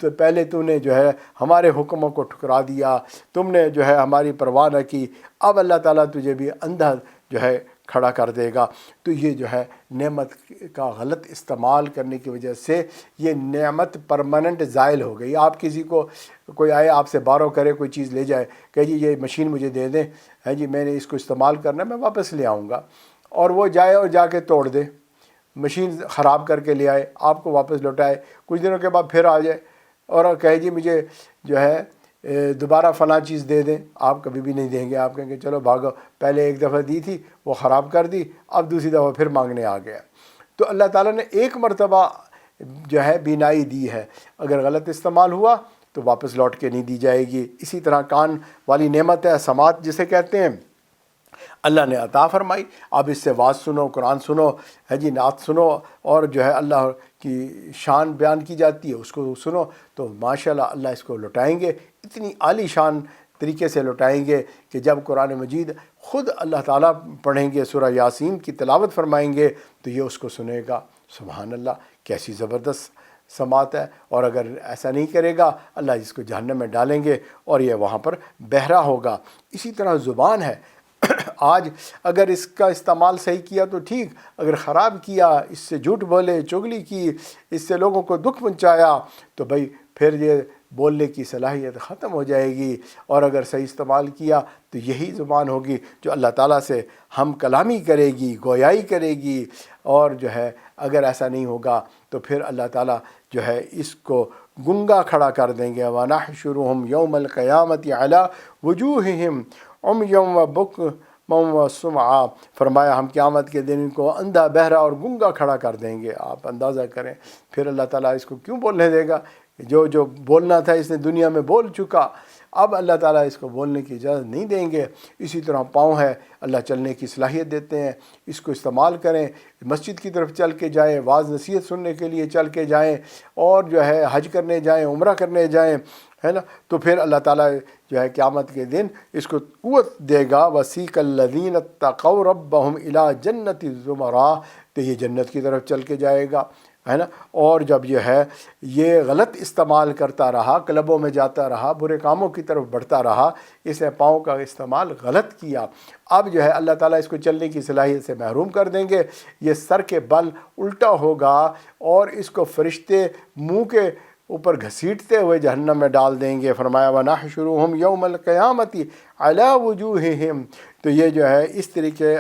[SPEAKER 1] تو پہلے تو نے جو ہے ہمارے حکموں کو ٹھکرا دیا، تم نے جو ہے ہماری پرواہ نہ کی، اب اللہ تعالیٰ تجھے بھی اندھا جو ہے کھڑا کر دے گا۔ تو یہ جو ہے نعمت کا غلط استعمال کرنے کی وجہ سے یہ نعمت پرماننٹ زائل ہو گئی۔ آپ کسی کو کوئی آئے آپ سے بارو کرے، کوئی چیز لے جائے کہ جی یہ مشین مجھے دے دیں، ہے جی میں نے اس کو استعمال کرنا، میں واپس لے آؤں گا، اور وہ جائے اور جا کے توڑ دے، مشین خراب کر کے لے آئے، آپ کو واپس لوٹائے، کچھ دنوں کے بعد پھر آ جائے اور کہے جی مجھے جو ہے دوبارہ فلاں چیز دے دیں، آپ کبھی بھی نہیں دیں گے، آپ کہیں گے چلو بھاگو، پہلے ایک دفعہ دی تھی وہ خراب کر دی، اب دوسری دفعہ پھر مانگنے آ گیا۔ تو اللہ تعالیٰ نے ایک مرتبہ جو ہے بینائی دی ہے، اگر غلط استعمال ہوا تو واپس لوٹ کے نہیں دی جائے گی۔ اسی طرح کان والی نعمت ہے، سماعت جسے کہتے ہیں، اللہ نے عطا فرمائی، اب اس سے واعظ سنو، قرآن سنو، ہے جی نعت سنو، اور جو ہے اللہ کی شان بیان کی جاتی ہے اس کو سنو، تو ماشاءاللہ اللہ اس کو لٹائیں گے، اتنی عالی شان طریقے سے لٹائیں گے کہ جب قرآن مجید خود اللہ تعالیٰ پڑھیں گے، سورہ یاسین کی تلاوت فرمائیں گے تو یہ اس کو سنے گا۔ سبحان اللہ، کیسی زبردست سماعت ہے۔ اور اگر ایسا نہیں کرے گا اللہ اس کو جہنم میں ڈالیں گے اور یہ وہاں پر بہرا ہوگا۔ اسی طرح زبان ہے، آج اگر اس کا استعمال صحیح کیا تو ٹھیک، اگر خراب کیا، اس سے جھوٹ بولے، چغلی کی، اس سے لوگوں کو دکھ پہنچایا، تو بھئی پھر یہ بولنے کی صلاحیت ختم ہو جائے گی۔ اور اگر صحیح استعمال کیا تو یہی زبان ہوگی جو اللہ تعالیٰ سے ہم کلامی کرے گی، گویائی کرے گی، اور جو ہے اگر ایسا نہیں ہوگا تو پھر اللہ تعالیٰ جو ہے اس کو گنگا کھڑا کر دیں گے۔ وَنَحْشُرُهُمْ يَوْمَ الْقِيَامَةِ عَلَىٰ وُجُوهِهِمْ عُمْيًا وَبُكْمًا وَصُمًّا، فرمایا ہم قیامت کے دن ان کو اندھا، بہرا اور گنگا کھڑا کر دیں گے۔ آپ اندازہ کریں پھر اللہ تعالیٰ اس کو کیوں بولنے دے گا؟ جو بولنا تھا اس نے دنیا میں بول چکا، اب اللہ تعالیٰ اس کو بولنے کی اجازت نہیں دیں گے۔ اسی طرح پاؤں ہے، اللہ چلنے کی صلاحیت دیتے ہیں، اس کو استعمال کریں، مسجد کی طرف چل کے جائیں، واعظ نصیحت سننے کے لیے چل کے جائیں، اور جو ہے حج کرنے جائیں، عمرہ کرنے جائیں، ہے نا، تو پھر اللہ تعالیٰ جو ہے قیامت کے دن اس کو قوت دے گا۔ وَسِيقَ الَّذِينَ اتَّقَوْا رَبَّهُمْ إِلَىٰ جَنَّةِ الزُّمَرَىٰ، تو یہ جنت کی طرف چل کے جائے گا، ہے نا۔ اور جب یہ غلط استعمال کرتا رہا، کلبوں میں جاتا رہا، برے کاموں کی طرف بڑھتا رہا، اس نے پاؤں کا استعمال غلط کیا، اب جو ہے اللہ تعالیٰ اس کو چلنے کی صلاحیت سے محروم کر دیں گے۔ یہ سر کے بل الٹا ہوگا اور اس کو فرشتے منہ کے اوپر گھسیٹتے ہوئے جہنم میں ڈال دیں گے۔ فرمایا وَنَحْشُرُهُمْ يَوْمَ الْقِيَامَةِ عَلَىٰ وُجُوهِهِمْ، تو یہ جو ہے اس طریقے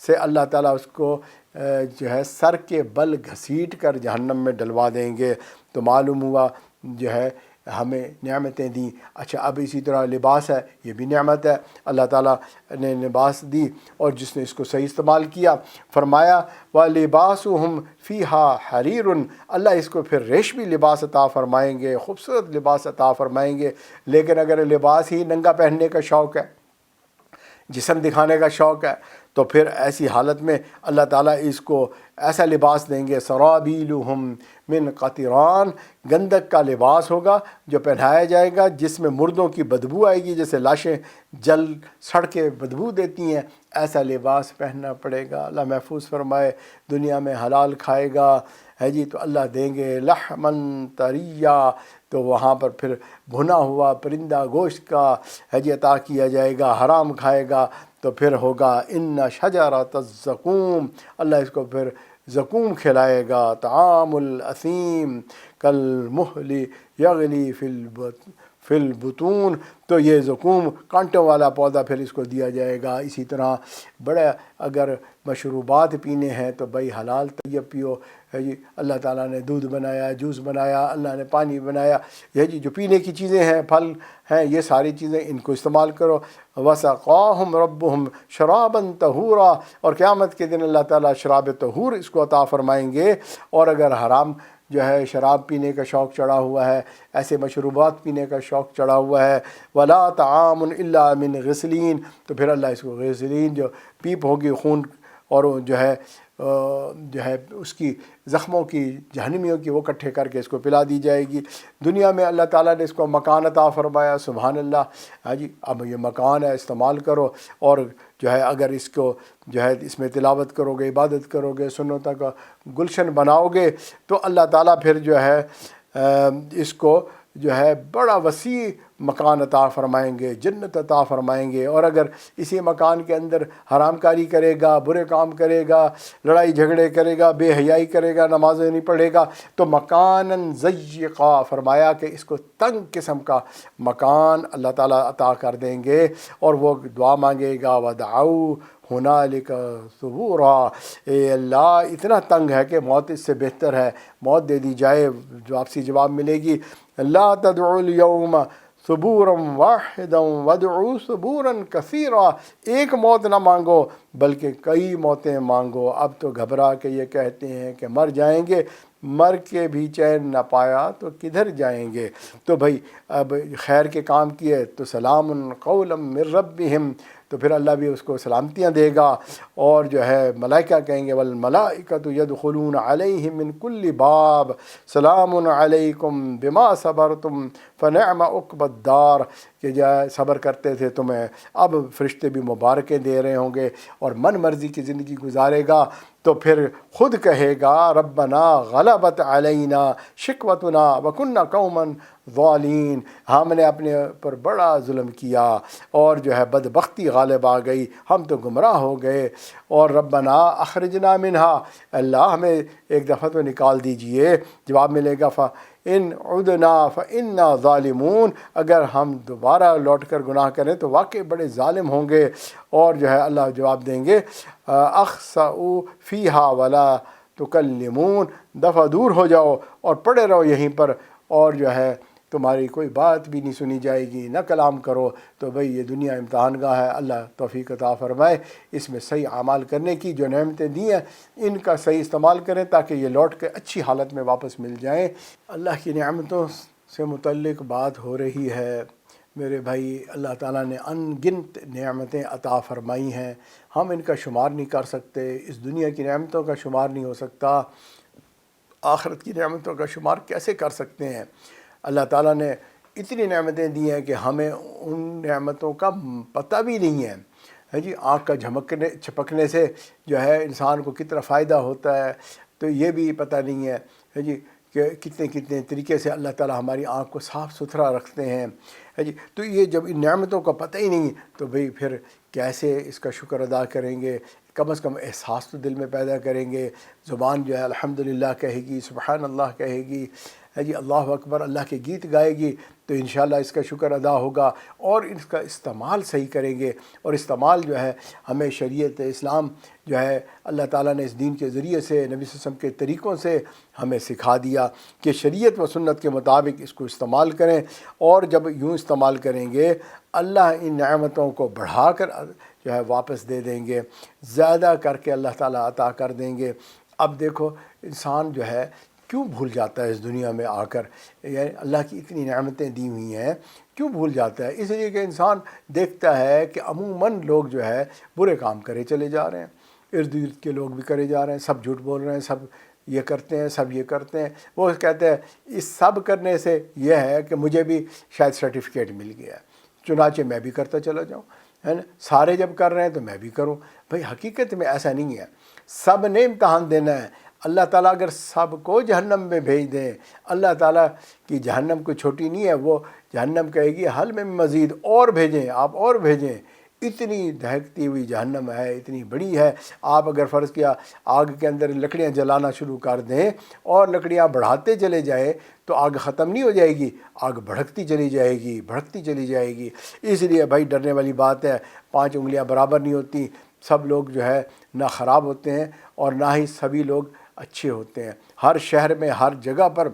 [SPEAKER 1] سے اللہ تعالیٰ اس کو جو ہے سر کے بل گھسیٹ کر جہنم میں ڈلوا دیں گے۔ تو معلوم ہوا جو ہے ہمیں نعمتیں دیں۔ اچھا، اب اسی طرح لباس ہے، یہ بھی نعمت ہے، اللہ تعالیٰ نے لباس دی، اور جس نے اس کو صحیح استعمال کیا، فرمایا وَلِبَاسُهُمْ فِيهَا حَرِيرٌ، اللہ اس کو پھر ریشمی لباس عطا فرمائیں گے، خوبصورت لباس عطا فرمائیں گے۔ لیکن اگر لباس ہی ننگا پہننے کا شوق ہے، جسم دکھانے کا شوق ہے، تو پھر ایسی حالت میں اللہ تعالیٰ اس کو ایسا لباس دیں گے، سرابیلہم من قطران، گندک کا لباس ہوگا جو پہنایا جائے گا، جس میں مردوں کی بدبو آئے گی، جیسے لاشیں جل سڑ کے بدبو دیتی ہیں، ایسا لباس پہننا پڑے گا۔ اللہ محفوظ فرمائے، دنیا میں حلال کھائے گا، ہے جی، تو اللہ دیں گے لحمن طریا، تو وہاں پر پھر بھنا ہوا پرندہ گوشت کا ہے جی عطا کیا جائے گا، حرام کھائے گا تو پھر ہوگا ان شجرۃ الزقوم، اللہ اس کو پھر زقوم کھلائے گا، طعام الاثیم کالمہل یغلی فی البطون، تو یہ زقوم کانٹوں والا پودا پھر اس کو دیا جائے گا۔ اسی طرح بڑے اگر مشروبات پینے ہیں تو بھائی حلال طیب پیو، ہے جی، اللہ تعالیٰ نے دودھ بنایا، جوس بنایا، اللہ نے پانی بنایا، یہ جی جو پینے کی چیزیں ہیں، پھل ہیں، یہ ساری چیزیں ان کو استعمال کرو۔ وَسَقَاهُمْ رَبُّهُمْ شَرَابًا طَهُورًا، اور قیامت کے دن اللہ تعالیٰ شراب طہور اس کو عطا فرمائیں گے۔ اور اگر حرام جو ہے شراب پینے کا شوق چڑھا ہوا ہے، ایسے مشروبات پینے کا شوق چڑھا ہوا ہے، ولا طعام الا من غسلین، تو پھر اللہ اس کو غسلین جو پیپ ہوگی خون اور جو ہے اس کی زخموں کی جہنمیوں کی وہ اکٹھے کر کے اس کو پلا دی جائے گی۔ دنیا میں اللہ تعالیٰ نے اس کو مکان عطا فرمایا، سبحان اللہ۔ ہاں جی، اب یہ مکان ہے، استعمال کرو، اور جو ہے اگر اس کو جو ہے اس میں تلاوت کرو گے، عبادت کرو گے، سنتوں کا گلشن بناؤ گے، تو اللہ تعالیٰ پھر جو ہے اس کو جو ہے بڑا وسیع مکان عطا فرمائیں گے، جنت عطا فرمائیں گے۔ اور اگر اسی مکان کے اندر حرام کاری کرے گا، برے کام کرے گا، لڑائی جھگڑے کرے گا، بے حیائی کرے گا، نمازیں نہیں پڑھے گا، تو مکاناً ضیقا، فرمایا کہ اس کو تنگ قسم کا مکان اللہ تعالیٰ عطا کر دیں گے، اور وہ دعا مانگے گا، ودعوا ہنالک ثبورا، اے اللہ اتنا تنگ ہے کہ موت اس سے بہتر ہے، موت دے دی جائے، جو آپ سے جواب ملے گی، لا تدعوا اليوم ثبورا واحدا وادعوا ثبورا کثیرا، ایک موت نہ مانگو بلکہ کئی موتیں مانگو۔ اب تو گھبرا کے یہ کہتے ہیں کہ مر جائیں گے، مر کے بھی چین نہ پایا تو کدھر جائیں گے؟ تو بھائی اب خیر کے کام کیے تو سلام قولا من ربہم، تو پھر اللہ بھی اس کو سلامتیاں دے گا، اور جو ہے ملائکہ کہیں گے والملائکۃ یدخلون علیہم من کل باب سلام علیکم بما صبرتم فنعم عقبی الدار، کہ جو ہے صبر کرتے تھے تمہیں، اب فرشتے بھی مبارکیں دے رہے ہوں گے، اور من مرضی کی زندگی گزارے گا تو پھر خود کہے گا ربنا غلبت علینا شقوتنا وکنا قوما ظالین، ہم نے اپنے پر بڑا ظلم کیا اور جو ہے بدبختی غالب آ گئی، ہم تو گمراہ ہو گئے، اور ربنا اخرجنا منہا، اللہ ہمیں ایک دفعہ تو نکال دیجئے۔ جواب ملے گا فَإِنْ عُدْنَا فَإِنَّا ظَالِمُونَ، اگر ہم دوبارہ لوٹ کر گناہ کریں تو واقعی بڑے ظالم ہوں گے، اور جو ہے اللہ جواب دیں گے اخسئوا فیہا ولا تکلمون، دفعہ دور ہو جاؤ اور پڑے رہو یہیں پر، اور جو ہے تمہاری کوئی بات بھی نہیں سنی جائے گی، نہ کلام کرو۔ تو بھئی یہ دنیا امتحان گاہ ہے، اللہ توفیق عطا فرمائے اس میں صحیح اعمال کرنے کی، جو نعمتیں دی ہیں ان کا صحیح استعمال کریں تاکہ یہ لوٹ کے اچھی حالت میں واپس مل جائیں۔ اللہ کی نعمتوں سے متعلق بات ہو رہی ہے میرے بھائی، اللہ تعالیٰ نے ان گنت نعمتیں عطا فرمائی ہیں، ہم ان کا شمار نہیں کر سکتے، اس دنیا کی نعمتوں کا شمار نہیں ہو سکتا، آخرت کی نعمتوں کا شمار کیسے کر سکتے ہیں؟ اللہ تعالیٰ نے اتنی نعمتیں دی ہیں کہ ہمیں ان نعمتوں کا پتہ بھی نہیں ہے جی۔ آنکھ کا چھپکنے سے جو ہے انسان کو کتنا فائدہ ہوتا ہے تو یہ بھی پتہ نہیں ہے جی، کہ کتنے طریقے سے اللہ تعالیٰ ہماری آنکھ کو صاف ستھرا رکھتے ہیں جی۔ تو یہ جب ان نعمتوں کا پتہ ہی نہیں تو بھئی پھر کیسے اس کا شکر ادا کریں گے؟ کم از کم احساس تو دل میں پیدا کریں گے۔ زبان جو ہے الحمدللہ کہے گی، سبحان اللہ کہے گی جی، اللہ اکبر، اللہ کے گیت گائے گی، تو انشاءاللہ اس کا شکر ادا ہوگا، اور اس کا استعمال صحیح کریں گے۔ اور استعمال جو ہے ہمیں شریعت اسلام جو ہے اللہ تعالیٰ نے اس دین کے ذریعے سے نبی صلی اللہ علیہ وسلم کے طریقوں سے ہمیں سکھا دیا کہ شریعت و سنت کے مطابق اس کو استعمال کریں، اور جب یوں استعمال کریں گے اللہ ان نعمتوں کو بڑھا کر جو ہے واپس دے دیں گے، زیادہ کر کے اللہ تعالیٰ عطا کر دیں گے۔ اب دیکھو انسان جو ہے کیوں بھول جاتا ہے اس دنیا میں آ کر، یعنی اللہ کی اتنی نعمتیں دی ہوئی ہیں کیوں بھول جاتا ہے؟ اس لیے کہ انسان دیکھتا ہے کہ عموماً لوگ جو ہے برے کام کرے چلے جا رہے ہیں، ارد گرد کے لوگ بھی کرے جا رہے ہیں، سب جھوٹ بول رہے ہیں، سب یہ کرتے ہیں، سب یہ کرتے ہیں۔ وہ کہتے ہیں اس سب کرنے سے یہ ہے کہ مجھے بھی شاید سرٹیفکیٹ مل گیا ہے، چنانچہ میں بھی کرتا چلا جاؤں، ہے نا، سارے جب کر رہے ہیں تو میں بھی کروں۔ بھئی حقیقت میں ایسا نہیں ہے، سب نے امتحان دینا ہے۔ اللہ تعالیٰ اگر سب کو جہنم میں بھیج دیں، اللہ تعالیٰ کی جہنم کوئی چھوٹی نہیں ہے، وہ جہنم کہے گی حل میں مزید، اور بھیجیں، آپ اور بھیجیں، اتنی دہکتی ہوئی جہنم ہے، اتنی بڑی ہے۔ آپ اگر فرض کیا آگ کے اندر لکڑیاں جلانا شروع کر دیں اور لکڑیاں بڑھاتے چلے جائیں تو آگ ختم نہیں ہو جائے گی، آگ بھڑکتی چلی جائے گی، بھڑکتی چلی جائے گی۔ اس لیے بھائی ڈرنے والی بات ہے، 5 انگلیاں برابر نہیں ہوتی، سب لوگ جو ہے نہ خراب ہوتے ہیں اور نہ ہی سبھی لوگ اچھے ہوتے ہیں۔ ہر شہر میں ہر جگہ پر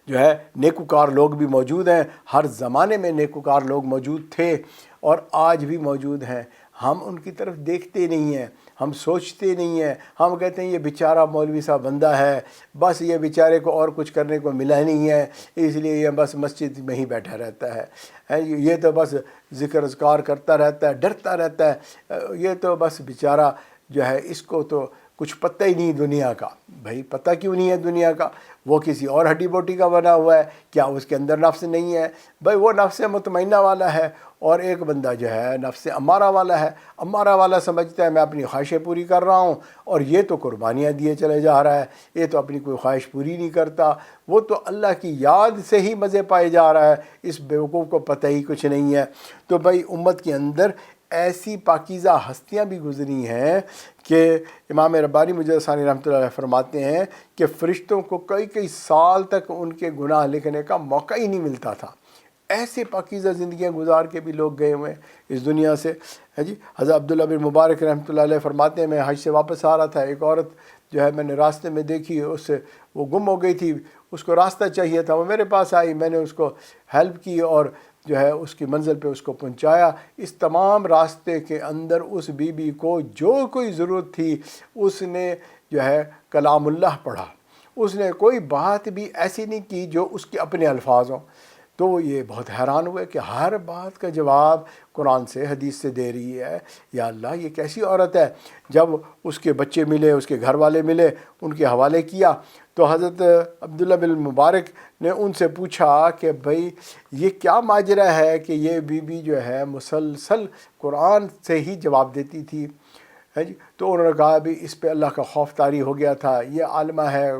[SPEAKER 1] جو ہے نیکوکار لوگ بھی موجود ہیں، ہر زمانے میں نیکوکار لوگ موجود تھے اور آج بھی موجود ہیں۔ ہم ان کی طرف دیکھتے نہیں ہیں، ہم سوچتے نہیں ہیں، ہم کہتے ہیں یہ بیچارہ مولوی صاحب بندہ ہے، بس یہ بیچارے کو اور کچھ کرنے کو ملا نہیں ہے، اس لیے یہ بس مسجد میں ہی بیٹھا رہتا ہے، یہ تو بس ذکر اذکار کرتا رہتا ہے، ڈرتا رہتا ہے، یہ تو بس بیچارہ جو ہے اس کو تو کچھ پتہ ہی نہیں دنیا کا۔ بھائی پتہ کیوں نہیں ہے دنیا کا؟ وہ کسی اور ہڈی بوٹی کا بنا ہوا ہے، کیا اس کے اندر نفس نہیں ہے؟ بھائی وہ نفس مطمئنہ والا ہے، اور ایک بندہ جو ہے نفس امارہ والا ہے، امارہ والا سمجھتا ہے میں اپنی خواہشیں پوری کر رہا ہوں، اور یہ تو قربانیاں دیے چلے جا رہا ہے، یہ تو اپنی کوئی خواہش پوری نہیں کرتا، وہ تو اللہ کی یاد سے ہی مزے پائے جا رہا ہے، اس بیوقوف کو پتہ ہی کچھ نہیں ہے۔ تو بھائی امت کے اندر ایسی پاکیزہ ہستیاں بھی گزری ہیں کہ امام ربانی مجدد ثانی رحمۃ اللہ علیہ فرماتے ہیں کہ فرشتوں کو کئی کئی سال تک ان کے گناہ لکھنے کا موقع ہی نہیں ملتا تھا۔ ایسے پاکیزہ زندگیاں گزار کے بھی لوگ گئے ہوئے ہیں اس دنیا سے، ہے جی۔ حضرت عبداللہ بن مبارک رحمۃ اللہ علیہ فرماتے ہیں میں حج سے واپس آ رہا تھا، ایک عورت جو ہے میں نے راستے میں دیکھی، اس سے وہ گم ہو گئی تھی، اس کو راستہ چاہیے تھا، وہ میرے پاس آئی، میں نے اس کو ہیلپ کی اور جو ہے اس کی منزل پہ اس کو پہنچایا۔ اس تمام راستے کے اندر اس بی بی کو جو کوئی ضرورت تھی اس نے جو ہے کلام اللہ پڑھا، اس نے کوئی بات بھی ایسی نہیں کی جو اس کے اپنے الفاظ ہوں۔ تو یہ بہت حیران ہوئے کہ ہر بات کا جواب قرآن سے حدیث سے دے رہی ہے، یا اللہ یہ کیسی عورت ہے۔ جب اس کے بچے ملے، اس کے گھر والے ملے، ان کے حوالے کیا تو حضرت عبداللہ بن مبارک نے ان سے پوچھا کہ بھئی یہ کیا ماجرا ہے کہ یہ بی بی جو ہے مسلسل قرآن سے ہی جواب دیتی تھی، ہے جی۔ تو انہوں نے کہا بھی اس پہ اللہ کا خوف طاری ہو گیا تھا، یہ عالمہ ہے،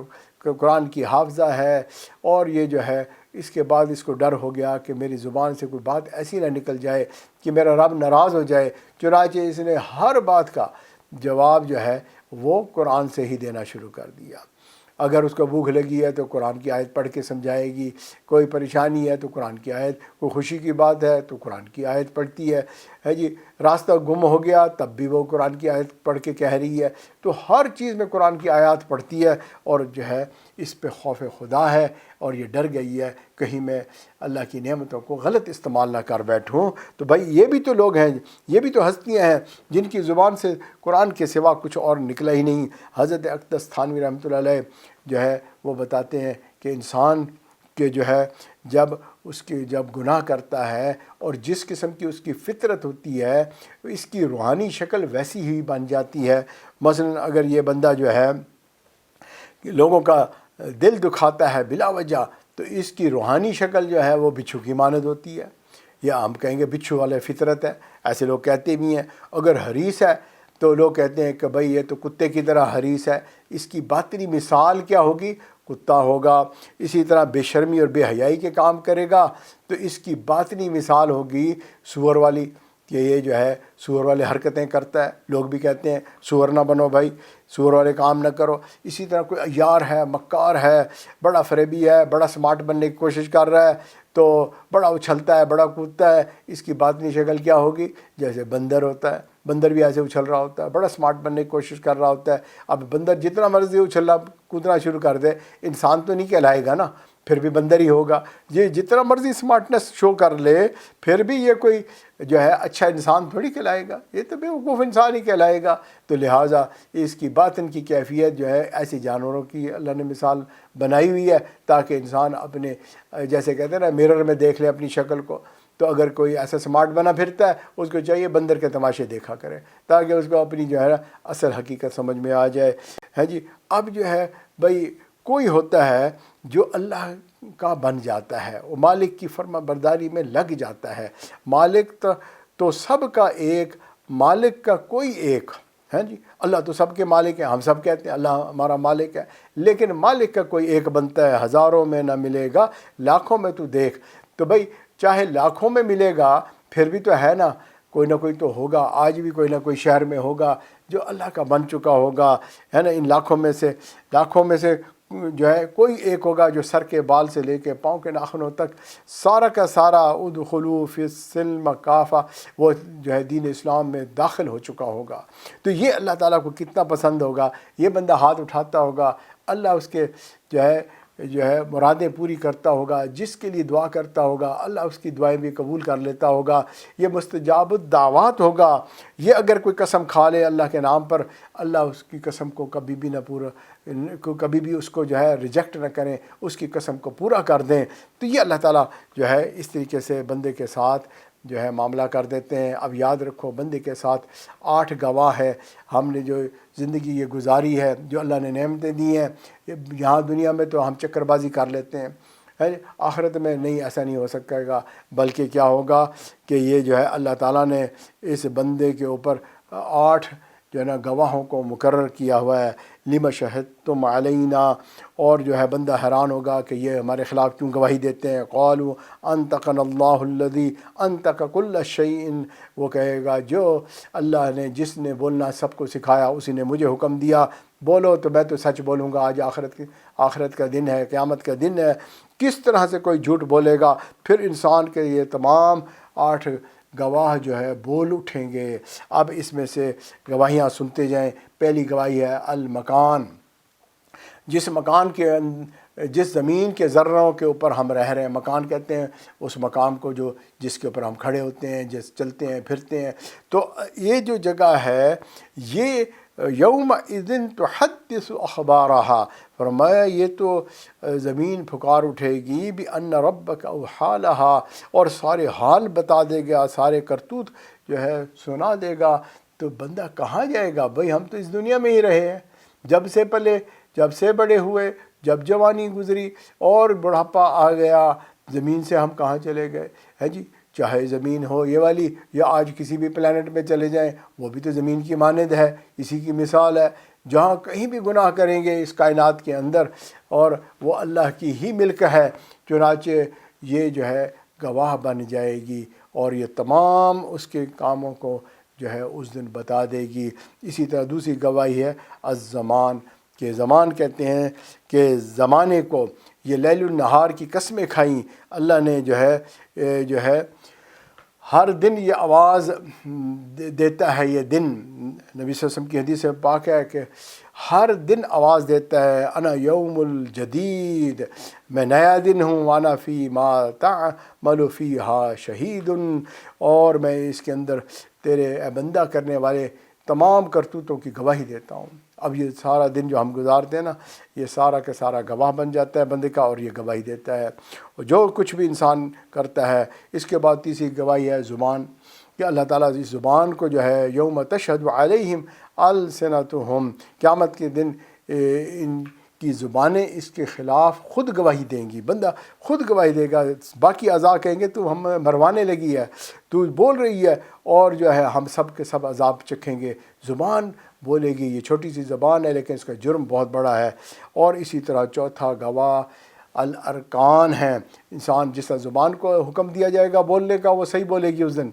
[SPEAKER 1] قرآن کی حافظہ ہے، اور یہ جو ہے اس کے بعد اس کو ڈر ہو گیا کہ میری زبان سے کوئی بات ایسی نہ نکل جائے کہ میرا رب ناراض ہو جائے، چنانچہ اس نے ہر بات کا جواب جو ہے وہ قرآن سے ہی دینا شروع کر دیا۔ اگر اس کو بھوک لگی ہے تو قرآن کی آیت پڑھ کے سمجھائے گی، کوئی پریشانی ہے تو قرآن کی آیت، کوئی خوشی کی بات ہے تو قرآن کی آیت پڑھتی ہے جی۔ راستہ گم ہو گیا تب بھی وہ قرآن کی آیت پڑھ کے کہہ رہی ہے۔ تو ہر چیز میں قرآن کی آیات پڑھتی ہے، اور جو ہے اس پہ خوف خدا ہے، اور یہ ڈر گئی ہے کہیں میں اللہ کی نعمتوں کو غلط استعمال نہ کر بیٹھوں۔ تو بھائی یہ بھی تو لوگ ہیں، یہ بھی تو ہستیاں ہیں جن کی زبان سے قرآن کے سوا کچھ اور نکلا ہی نہیں۔ حضرت اقدس تھانوی رحمۃ اللہ علیہ جو ہے وہ بتاتے ہیں کہ انسان کے جو ہے جب گناہ کرتا ہے اور جس قسم کی اس کی فطرت ہوتی ہے اس کی روحانی شکل ویسی ہی بن جاتی ہے۔ مثلا اگر یہ بندہ جو ہے لوگوں کا دل دکھاتا ہے بلا وجہ تو اس کی روحانی شکل جو ہے وہ بچھو کی مانند ہوتی ہے، یا ہم کہیں گے بچھو والے فطرت ہے، ایسے لوگ کہتے بھی ہیں۔ اگر حریص ہے تو لوگ کہتے ہیں کہ بھئی یہ تو کتے کی طرح حریص ہے، اس کی باطنی مثال کیا ہوگی؟ کتا ہوگا۔ اسی طرح بے شرمی اور بے حیائی کے کام کرے گا تو اس کی باطنی مثال ہوگی سور والی، کہ یہ جو ہے سور والے حرکتیں کرتا ہے۔ لوگ بھی کہتے ہیں سور نہ بنو بھائی، سور والے کام نہ کرو۔ اسی طرح کوئی عیار ہے، مکار ہے، بڑا فریبی ہے، بڑا سمارٹ بننے کی کوشش کر رہا ہے تو بڑا اچھلتا ہے، بڑا کودتا ہے، اس کی باطنی شکل کیا ہوگی؟ جیسے بندر ہوتا ہے، بندر بھی ایسے اچھل رہا ہوتا ہے، بڑا سمارٹ بننے کی کوشش کر رہا ہوتا ہے۔ اب بندر جتنا مرضی اچھلنا کودنا شروع کر دے انسان تو نہیں کہلائے گا نا، پھر بھی بندر ہی ہوگا۔ یہ جتنا مرضی سمارٹنس شو کر لے پھر بھی یہ کوئی جو ہے اچھا انسان تھوڑی کہلائے گا، یہ تو بیوقوف انسان ہی کہلائے گا۔ تو لہٰذا اس کی باطن کی کیفیت جو ہے ایسی جانوروں کی اللہ نے مثال بنائی ہوئی ہے تاکہ انسان اپنے جیسے کہتے ہیں نا میرر میں دیکھ لے اپنی شکل کو۔ تو اگر کوئی ایسا سمارٹ بنا پھرتا ہے اس کو چاہیے بندر کے تماشے دیکھا کرے تاکہ اس کو اپنی جو ہے نا اصل حقیقت سمجھ میں آ جائے، ہے جی۔ اب جو ہے بھائی کوئی ہوتا ہے جو اللہ کا بن جاتا ہے، وہ مالک کی فرما برداری میں لگ جاتا ہے۔ مالک تو سب کا ایک، مالک کا کوئی ایک ہے جی۔ اللہ تو سب کے مالک ہیں، ہم سب کہتے ہیں اللہ ہمارا مالک ہے، لیکن مالک کا کوئی ایک بنتا ہے، ہزاروں میں نہ ملے گا، لاکھوں میں تو دیکھ۔ تو بھائی چاہے لاکھوں میں ملے گا پھر بھی تو ہے نا کوئی نہ کوئی تو ہوگا، آج بھی کوئی نہ کوئی شہر میں ہوگا جو اللہ کا بن چکا ہوگا، ہے نا۔ ان لاکھوں میں سے جو ہے کوئی ایک ہوگا جو سر کے بال سے لے کے پاؤں کے ناخنوں تک سارا کا سارا ادخلوا فی السلم کافہ، وہ جو ہے دین اسلام میں داخل ہو چکا ہوگا۔ تو یہ اللہ تعالیٰ کو کتنا پسند ہوگا، یہ بندہ ہاتھ اٹھاتا ہوگا، اللہ اس کے جو ہے جو ہے مرادیں پوری کرتا ہوگا، جس کے لیے دعا کرتا ہوگا اللہ اس کی دعائیں بھی قبول کر لیتا ہوگا، یہ مستجاب الدعوات ہوگا۔ یہ اگر کوئی قسم کھا لے اللہ کے نام پر، اللہ اس کی قسم کو کبھی بھی نہ کبھی بھی اس کو جو ہے ریجیکٹ نہ کریں، اس کی قسم کو پورا کر دیں۔ تو یہ اللہ تعالیٰ جو ہے اس طریقے سے بندے کے ساتھ جو ہے معاملہ کر دیتے ہیں۔ اب یاد رکھو بندے کے ساتھ 8 گواہ ہے، ہم نے جو زندگی یہ گزاری ہے، جو اللہ نے نعمتیں دی ہیں، یہاں دنیا میں تو ہم چکر بازی کر لیتے ہیں، آخرت میں نہیں، ایسا نہیں ہو سکے گا، بلکہ کیا ہوگا کہ یہ جو ہے اللہ تعالیٰ نے اس بندے کے اوپر 8 جو ہے نا گواہوں کو مقرر کیا ہوا ہے، لم شہدتم علینا، اور جو ہے بندہ حیران ہوگا کہ یہ ہمارے خلاف کیوں گواہی دیتے ہیں۔ قالوا انطقنا اللہ الذی انطق کل شیء، وہ کہے گا جو اللہ نے جس نے بولنا سب کو سکھایا اسی نے مجھے حکم دیا، بولو تو میں تو سچ بولوں گا۔ آج آخرت کا دن ہے، قیامت کا دن ہے، کس طرح سے کوئی جھوٹ بولے گا؟ پھر انسان کے یہ تمام 8 گواہ جو ہے بول اٹھیں گے۔ اب اس میں سے گواہیاں سنتے جائیں۔ پہلی گواہی ہے المکان، جس مکان کے جس زمین کے ذروں کے اوپر ہم رہ رہے ہیں، مکان کہتے ہیں اس مقام کو جس کے اوپر ہم کھڑے ہوتے ہیں، جس چلتے ہیں پھرتے ہیں۔ تو یہ جو جگہ ہے یہ یوم اذن تحدث اخبارہا، فرمایا یہ تو زمین پھکار اٹھے گی بان ربک اوحی لہا، اور سارے حال بتا دے گا، سارے کرتوت جو ہے سنا دے گا۔ تو بندہ کہاں جائے گا؟ بھئی ہم تو اس دنیا میں ہی رہے ہیں، جب سے پلے، جب سے بڑے ہوئے، جب جوانی گزری اور بڑھاپا آ گیا، زمین سے ہم کہاں چلے گئے؟ ہے جی، چاہے زمین ہو یہ والی یا آج کسی بھی پلانٹ میں چلے جائیں، وہ بھی تو زمین کی مانند ہے، اسی کی مثال ہے۔ جہاں کہیں بھی گناہ کریں گے اس کائنات کے اندر، اور وہ اللہ کی ہی ملک ہے، چنانچہ یہ جو ہے گواہ بن جائے گی اور یہ تمام اس کے کاموں کو جو ہے اس دن بتا دے گی۔ اسی طرح دوسری گواہی ہے الزمان، کہ زمان کہتے ہیں کہ زمانے کو، یہ لیل النہار کی قسمیں کھائیں اللہ نے، جو ہے ہر دن یہ آواز دیتا ہے۔ یہ دن نبی صلی اللہ علیہ وسلم کی حدیث پاک ہے کہ ہر دن آواز دیتا ہے، انا یوم الجدید، میں نیا دن ہوں، وانا فی ما تعمل فیہا شہید، اور میں اس کے اندر تیرے اے بندہ کرنے والے تمام کرتوتوں کی گواہی دیتا ہوں۔ اب یہ سارا دن جو ہم گزارتے ہیں نا، یہ سارا کا سارا گواہ بن جاتا ہے بندے کا، اور یہ گواہی دیتا ہے اور جو کچھ بھی انسان کرتا ہے۔ اس کے بعد تیسری گواہی ہے زبان، کہ اللہ تعالیٰ اس زبان کو جو ہے یوم تشہد علیہم السنتہم، قیامت کے دن ان کی زبانیں اس کے خلاف خود گواہی دیں گی۔ بندہ خود گواہی دے گا، باقی اعضاء کہیں گے تو ہم مروانے لگی ہے، تو بول رہی ہے، اور جو ہے ہم سب کے سب عذاب چکھیں گے۔ زبان بولے گی، یہ چھوٹی سی زبان ہے لیکن اس کا جرم بہت بڑا ہے۔ اور اسی طرح چوتھا گواہ الارکان ہیں، انسان جس طرح زبان کو حکم دیا جائے گا بولنے کا وہ صحیح بولے گی اس دن،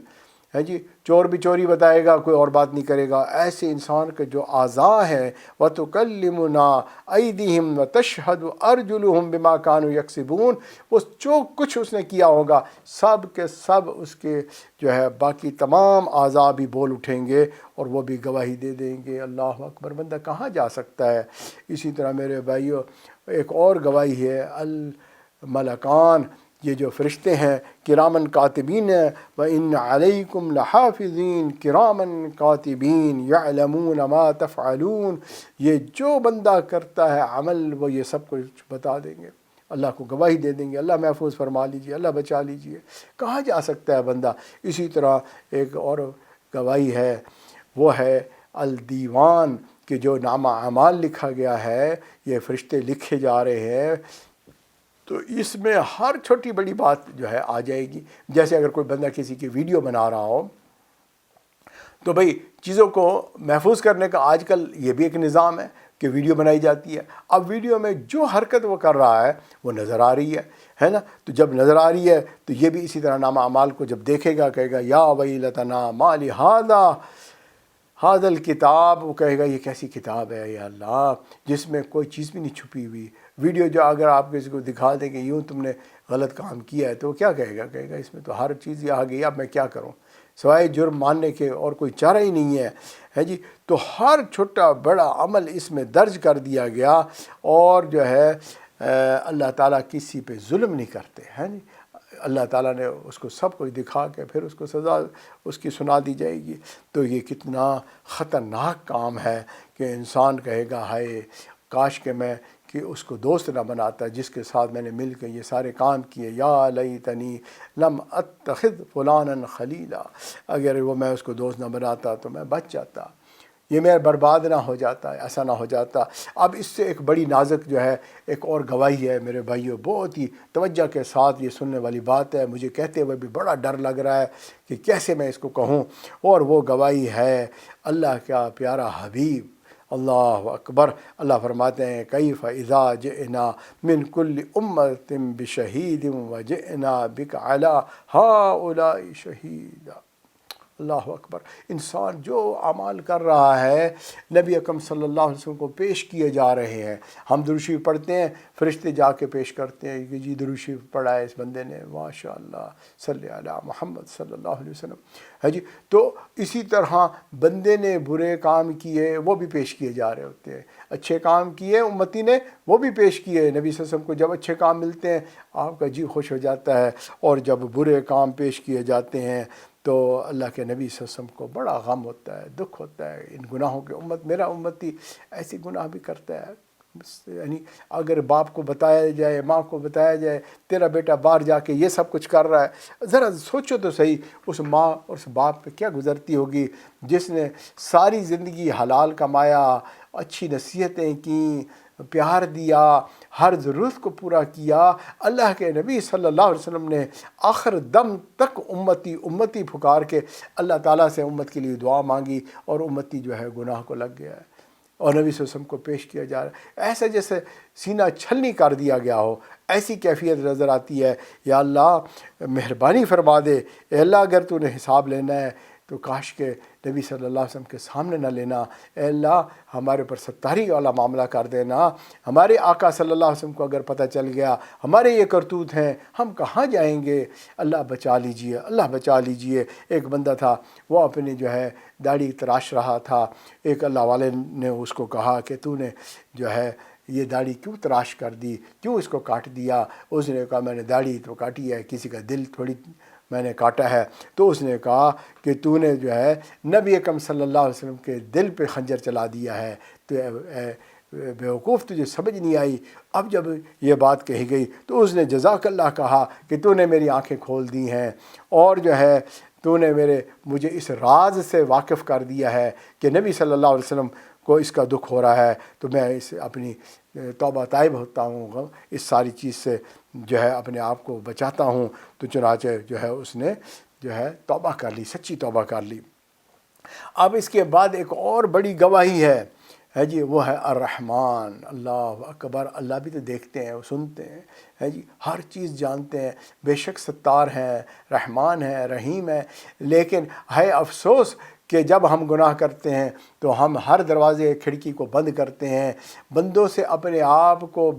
[SPEAKER 1] ہے جی، چور بھی چوری بتائے گا، کوئی اور بات نہیں کرے گا۔ ایسے انسان کے جو اعضاء ہیں وَتُكَلِّمُنَا أَيْدِيهِمْ وَتَشْهَدُ أَرْجُلُهُمْ بِمَا كَانُوا يَكْسِبُونَ، وہ جو کچھ اس نے کیا ہوگا سب کے سب اس کے جو ہے باقی تمام اعضاء بھی بول اٹھیں گے اور وہ بھی گواہی دے دیں گے۔ اللہ اکبر، بندہ کہاں جا سکتا ہے؟ اسی طرح میرے بھائیو ایک اور گواہی ہے الملکان، یہ جو فرشتے ہیں کرامن کاتبین، وَإِنَّ عَلَيْكُمْ لَحَافِظِينَ كِرَامًا كَاتِبِينَ يَعْلَمُونَ مَا تَفْعَلُونَ، یہ جو بندہ کرتا ہے عمل وہ یہ سب کچھ بتا دیں گے، اللہ کو گواہی دے دیں گے، اللہ محفوظ فرما لیجئے، اللہ بچا لیجئے۔ کہاں جا سکتا ہے بندہ؟ اسی طرح ایک اور گواہی ہے، وہ ہے الدیوان، کہ جو نامہ اعمال لکھا گیا ہے یہ فرشتے لکھے جا رہے ہیں، تو اس میں ہر چھوٹی بڑی بات جو ہے آ جائے گی۔ جیسے اگر کوئی بندہ کسی کی ویڈیو بنا رہا ہو تو بھئی چیزوں کو محفوظ کرنے کا آج کل یہ بھی ایک نظام ہے کہ ویڈیو بنائی جاتی ہے۔ اب ویڈیو میں جو حرکت وہ کر رہا ہے وہ نظر آ رہی ہے نا، تو جب نظر آ رہی ہے تو یہ بھی اسی طرح نامہ اعمال کو جب دیکھے گا کہے گا یا ویلتنا ما لہذا حاض الکتاب، وہ کہے گا یہ کیسی کتاب ہے یا اللہ جس میں کوئی چیز بھی نہیں چھپی ہوئی۔ ویڈیو جو اگر آپ کسی کو دکھا دیں کہ یوں تم نے غلط کام کیا ہے تو وہ کیا کہے گا؟ کہے گا اس میں تو ہر چیز آ گئی، اب میں کیا کروں، سوائے جرم ماننے کے اور کوئی چارہ ہی نہیں ہے جی۔ تو ہر چھوٹا بڑا عمل اس میں درج کر دیا گیا، اور جو ہے اللہ تعالیٰ کسی پہ ظلم نہیں کرتے ہیں جی۔ اللہ تعالیٰ نے اس کو سب کچھ دکھا کے پھر اس کو سزا اس کی سنا دی جائے گی۔ تو یہ کتنا خطرناک کام ہے کہ انسان کہے گا ہائے کاش کہ میں کہ اس کو دوست نہ بناتا جس کے ساتھ میں نے مل کے یہ سارے کام کیے، یا لیتنی لم اتخذ فلانا خلیلا، اگر وہ میں اس کو دوست نہ بناتا تو میں بچ جاتا، یہ میرا برباد نہ ہو جاتا، ایسا نہ ہو جاتا۔ اب اس سے ایک بڑی نازک جو ہے ایک اور گواہی ہے میرے بھائیوں، بہت ہی توجہ کے ساتھ یہ سننے والی بات ہے، مجھے کہتے ہوئے بھی بڑا ڈر لگ رہا ہے کہ کیسے میں اس کو کہوں، اور وہ گواہی ہے اللہ کا پیارا حبیب۔ اللہ اکبر۔ اللہ فرماتے ہیں کیف اذا جئنا من کل امت بشہید وجئنا بک علی ہؤلاء شہیدا۔ اللہ اکبر۔ انسان جو اعمال کر رہا ہے نبی اکرم صلی اللہ علیہ وسلم کو پیش کیے جا رہے ہیں۔ ہم درود شریف پڑھتے ہیں، فرشتے جا کے پیش کرتے ہیں کہ جی درود شریف پڑھا ہے اس بندے نے، ماشاء اللہ صلی علی محمد صلی اللہ علیہ وسلم ہے جی۔ تو اسی طرح بندے نے برے کام کیے وہ بھی پیش کیے جا رہے ہوتے ہیں، اچھے کام کیے امتی نے وہ بھی پیش کیے۔ نبی صلی اللہ علیہ وسلم کو جب اچھے کام ملتے ہیں آپ کا جی خوش ہو جاتا ہے، اور جب برے کام پیش کیے جاتے ہیں تو اللہ کے نبی صلی اللہ علیہ وسلم کو بڑا غم ہوتا ہے، دکھ ہوتا ہے ان گناہوں کے۔ میرا امتی ایسی گناہ بھی کرتا ہے، یعنی اگر باپ کو بتایا جائے، ماں کو بتایا جائے تیرا بیٹا باہر جا کے یہ سب کچھ کر رہا ہے، ذرا سوچو تو صحیح اس ماں اور اس باپ پہ کیا گزرتی ہوگی جس نے ساری زندگی حلال کمایا، اچھی نصیحتیں کیں، پیار دیا، ہر ضرورت کو پورا کیا۔ اللہ کے نبی صلی اللہ علیہ وسلم نے آخر دم تک امتی امتی پھکار کے اللہ تعالیٰ سے امت کے لیے دعا مانگی، اور امتی جو ہے گناہ کو لگ گیا ہے، اور نبی صلی اللہ علیہ وسلم کو پیش کیا جا رہا ہے ایسا جیسے سینہ چھلنی کر دیا گیا ہو، ایسی کیفیت نظر آتی ہے۔ یا اللہ مہربانی فرما دے، اے اللہ اگر تو نے حساب لینا ہے تو کاش کے نبی صلی اللہ علیہ وسلم کے سامنے نہ لینا، اے اللہ ہمارے اوپر ستاری والا معاملہ کر دینا۔ ہمارے آقا صلی اللہ علیہ وسلم کو اگر پتہ چل گیا ہمارے یہ کرتوت ہیں ہم کہاں جائیں گے؟ اللہ بچا لیجئے، اللہ بچا لیجئے۔ ایک بندہ تھا وہ اپنی جو ہے داڑھی تراش رہا تھا، ایک اللہ والے نے اس کو کہا کہ تو نے جو ہے یہ داڑھی کیوں تراش کر دی، کیوں اس کو کاٹ دیا؟ اس نے کہا میں نے داڑھی تو کاٹی ہے، کسی کا دل تھوڑی میں نے کاٹا ہے۔ تو اس نے کہا کہ تو نے جو ہے نبی اکرم صلی اللہ علیہ وسلم کے دل پہ خنجر چلا دیا ہے، تو بیوقوف تجھے سمجھ نہیں آئی۔ اب جب یہ بات کہی گئی تو اس نے جزاک اللہ کہا کہ تو نے میری آنکھیں کھول دی ہیں، اور جو ہے تو نے مجھے اس راز سے واقف کر دیا ہے کہ نبی صلی اللہ علیہ وسلم کو اس کا دکھ ہو رہا ہے، تو میں اس اپنی توبہ طائب ہوتا ہوں، اس ساری چیز سے جو ہے اپنے آپ کو بچاتا ہوں۔ تو چنانچہ جو ہے اس نے جو ہے توبہ کر لی، سچی توبہ کر لی۔ اب اس کے بعد ایک اور بڑی گواہی ہے جی، وہ ہے الرحمن۔ اللہ اکبر۔ اللہ بھی تو دیکھتے ہیں، وہ سنتے ہیں، ہے جی، ہر چیز جانتے ہیں، بے شک ستار ہیں، رحمان ہے، رحیم ہے۔ لیکن ہے افسوس کہ جب ہم گناہ کرتے ہیں تو ہم ہر دروازے کھڑکی کو بند کرتے ہیں، بندوں سے اپنے آپ کو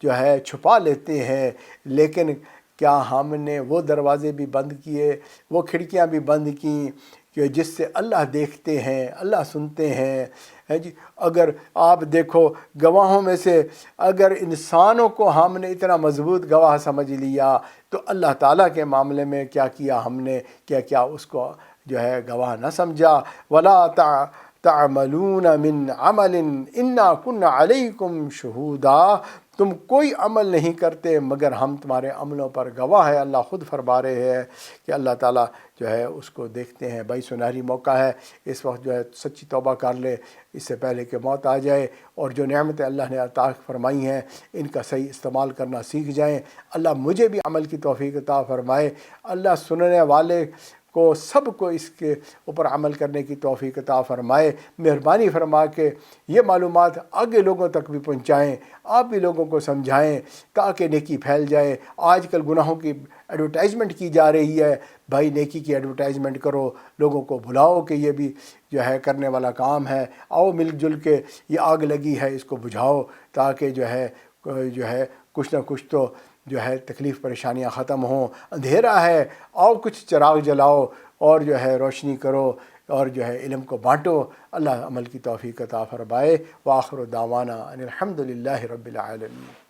[SPEAKER 1] جو ہے چھپا لیتے ہیں، لیکن کیا ہم نے وہ دروازے بھی بند کیے، وہ کھڑکیاں بھی بند کیں کہ جس سے اللہ دیکھتے ہیں، اللہ سنتے ہیں، ہے جی۔ اگر آپ دیکھو گواہوں میں سے اگر انسانوں کو ہم نے اتنا مضبوط گواہ سمجھ لیا تو اللہ تعالیٰ کے معاملے میں کیا کیا ہم نے، کیا اس کو جو ہے گواہ نہ سمجھا۔ وَلَا تعملون من عمل انا كنا علیکم شہودا، تم کوئی عمل نہیں کرتے مگر ہم تمہارے عملوں پر گواہ ہے۔ اللہ خود فرما رہے ہیں کہ اللہ تعالیٰ جو ہے اس کو دیکھتے ہیں۔ بھائی سنہری موقع ہے، اس وقت جو ہے سچی توبہ کر لے اس سے پہلے کہ موت آ جائے، اور جو نعمتیں اللہ نے عطا فرمائی ہیں ان کا صحیح استعمال کرنا سیکھ جائیں۔ اللہ مجھے بھی عمل کی توفیق عطا فرمائے، اللہ سننے والے کو سب کو اس کے اوپر عمل کرنے کی توفیق عطا فرمائے۔ مہربانی فرما کے یہ معلومات آگے لوگوں تک بھی پہنچائیں، آپ بھی لوگوں کو سمجھائیں تاکہ نیکی پھیل جائے۔ آج کل گناہوں کی ایڈورٹائزمنٹ کی جا رہی ہے، بھائی نیکی کی ایڈورٹائزمنٹ کرو، لوگوں کو بلاؤ کہ یہ بھی جو ہے کرنے والا کام ہے، آؤ مل جل کے یہ آگ لگی ہے اس کو بجھاؤ، تاکہ جو ہے کچھ نہ کچھ تو جو ہے تکلیف پریشانیاں ختم ہوں۔ اندھیرا ہے، آؤ کچھ چراغ جلاؤ اور جو ہے روشنی کرو، اور جو ہے علم کو بانٹو۔ اللہ عمل کی توفیق عطا فرمائے۔ وآخر دعوانا ان الحمد للہ رب العالمین۔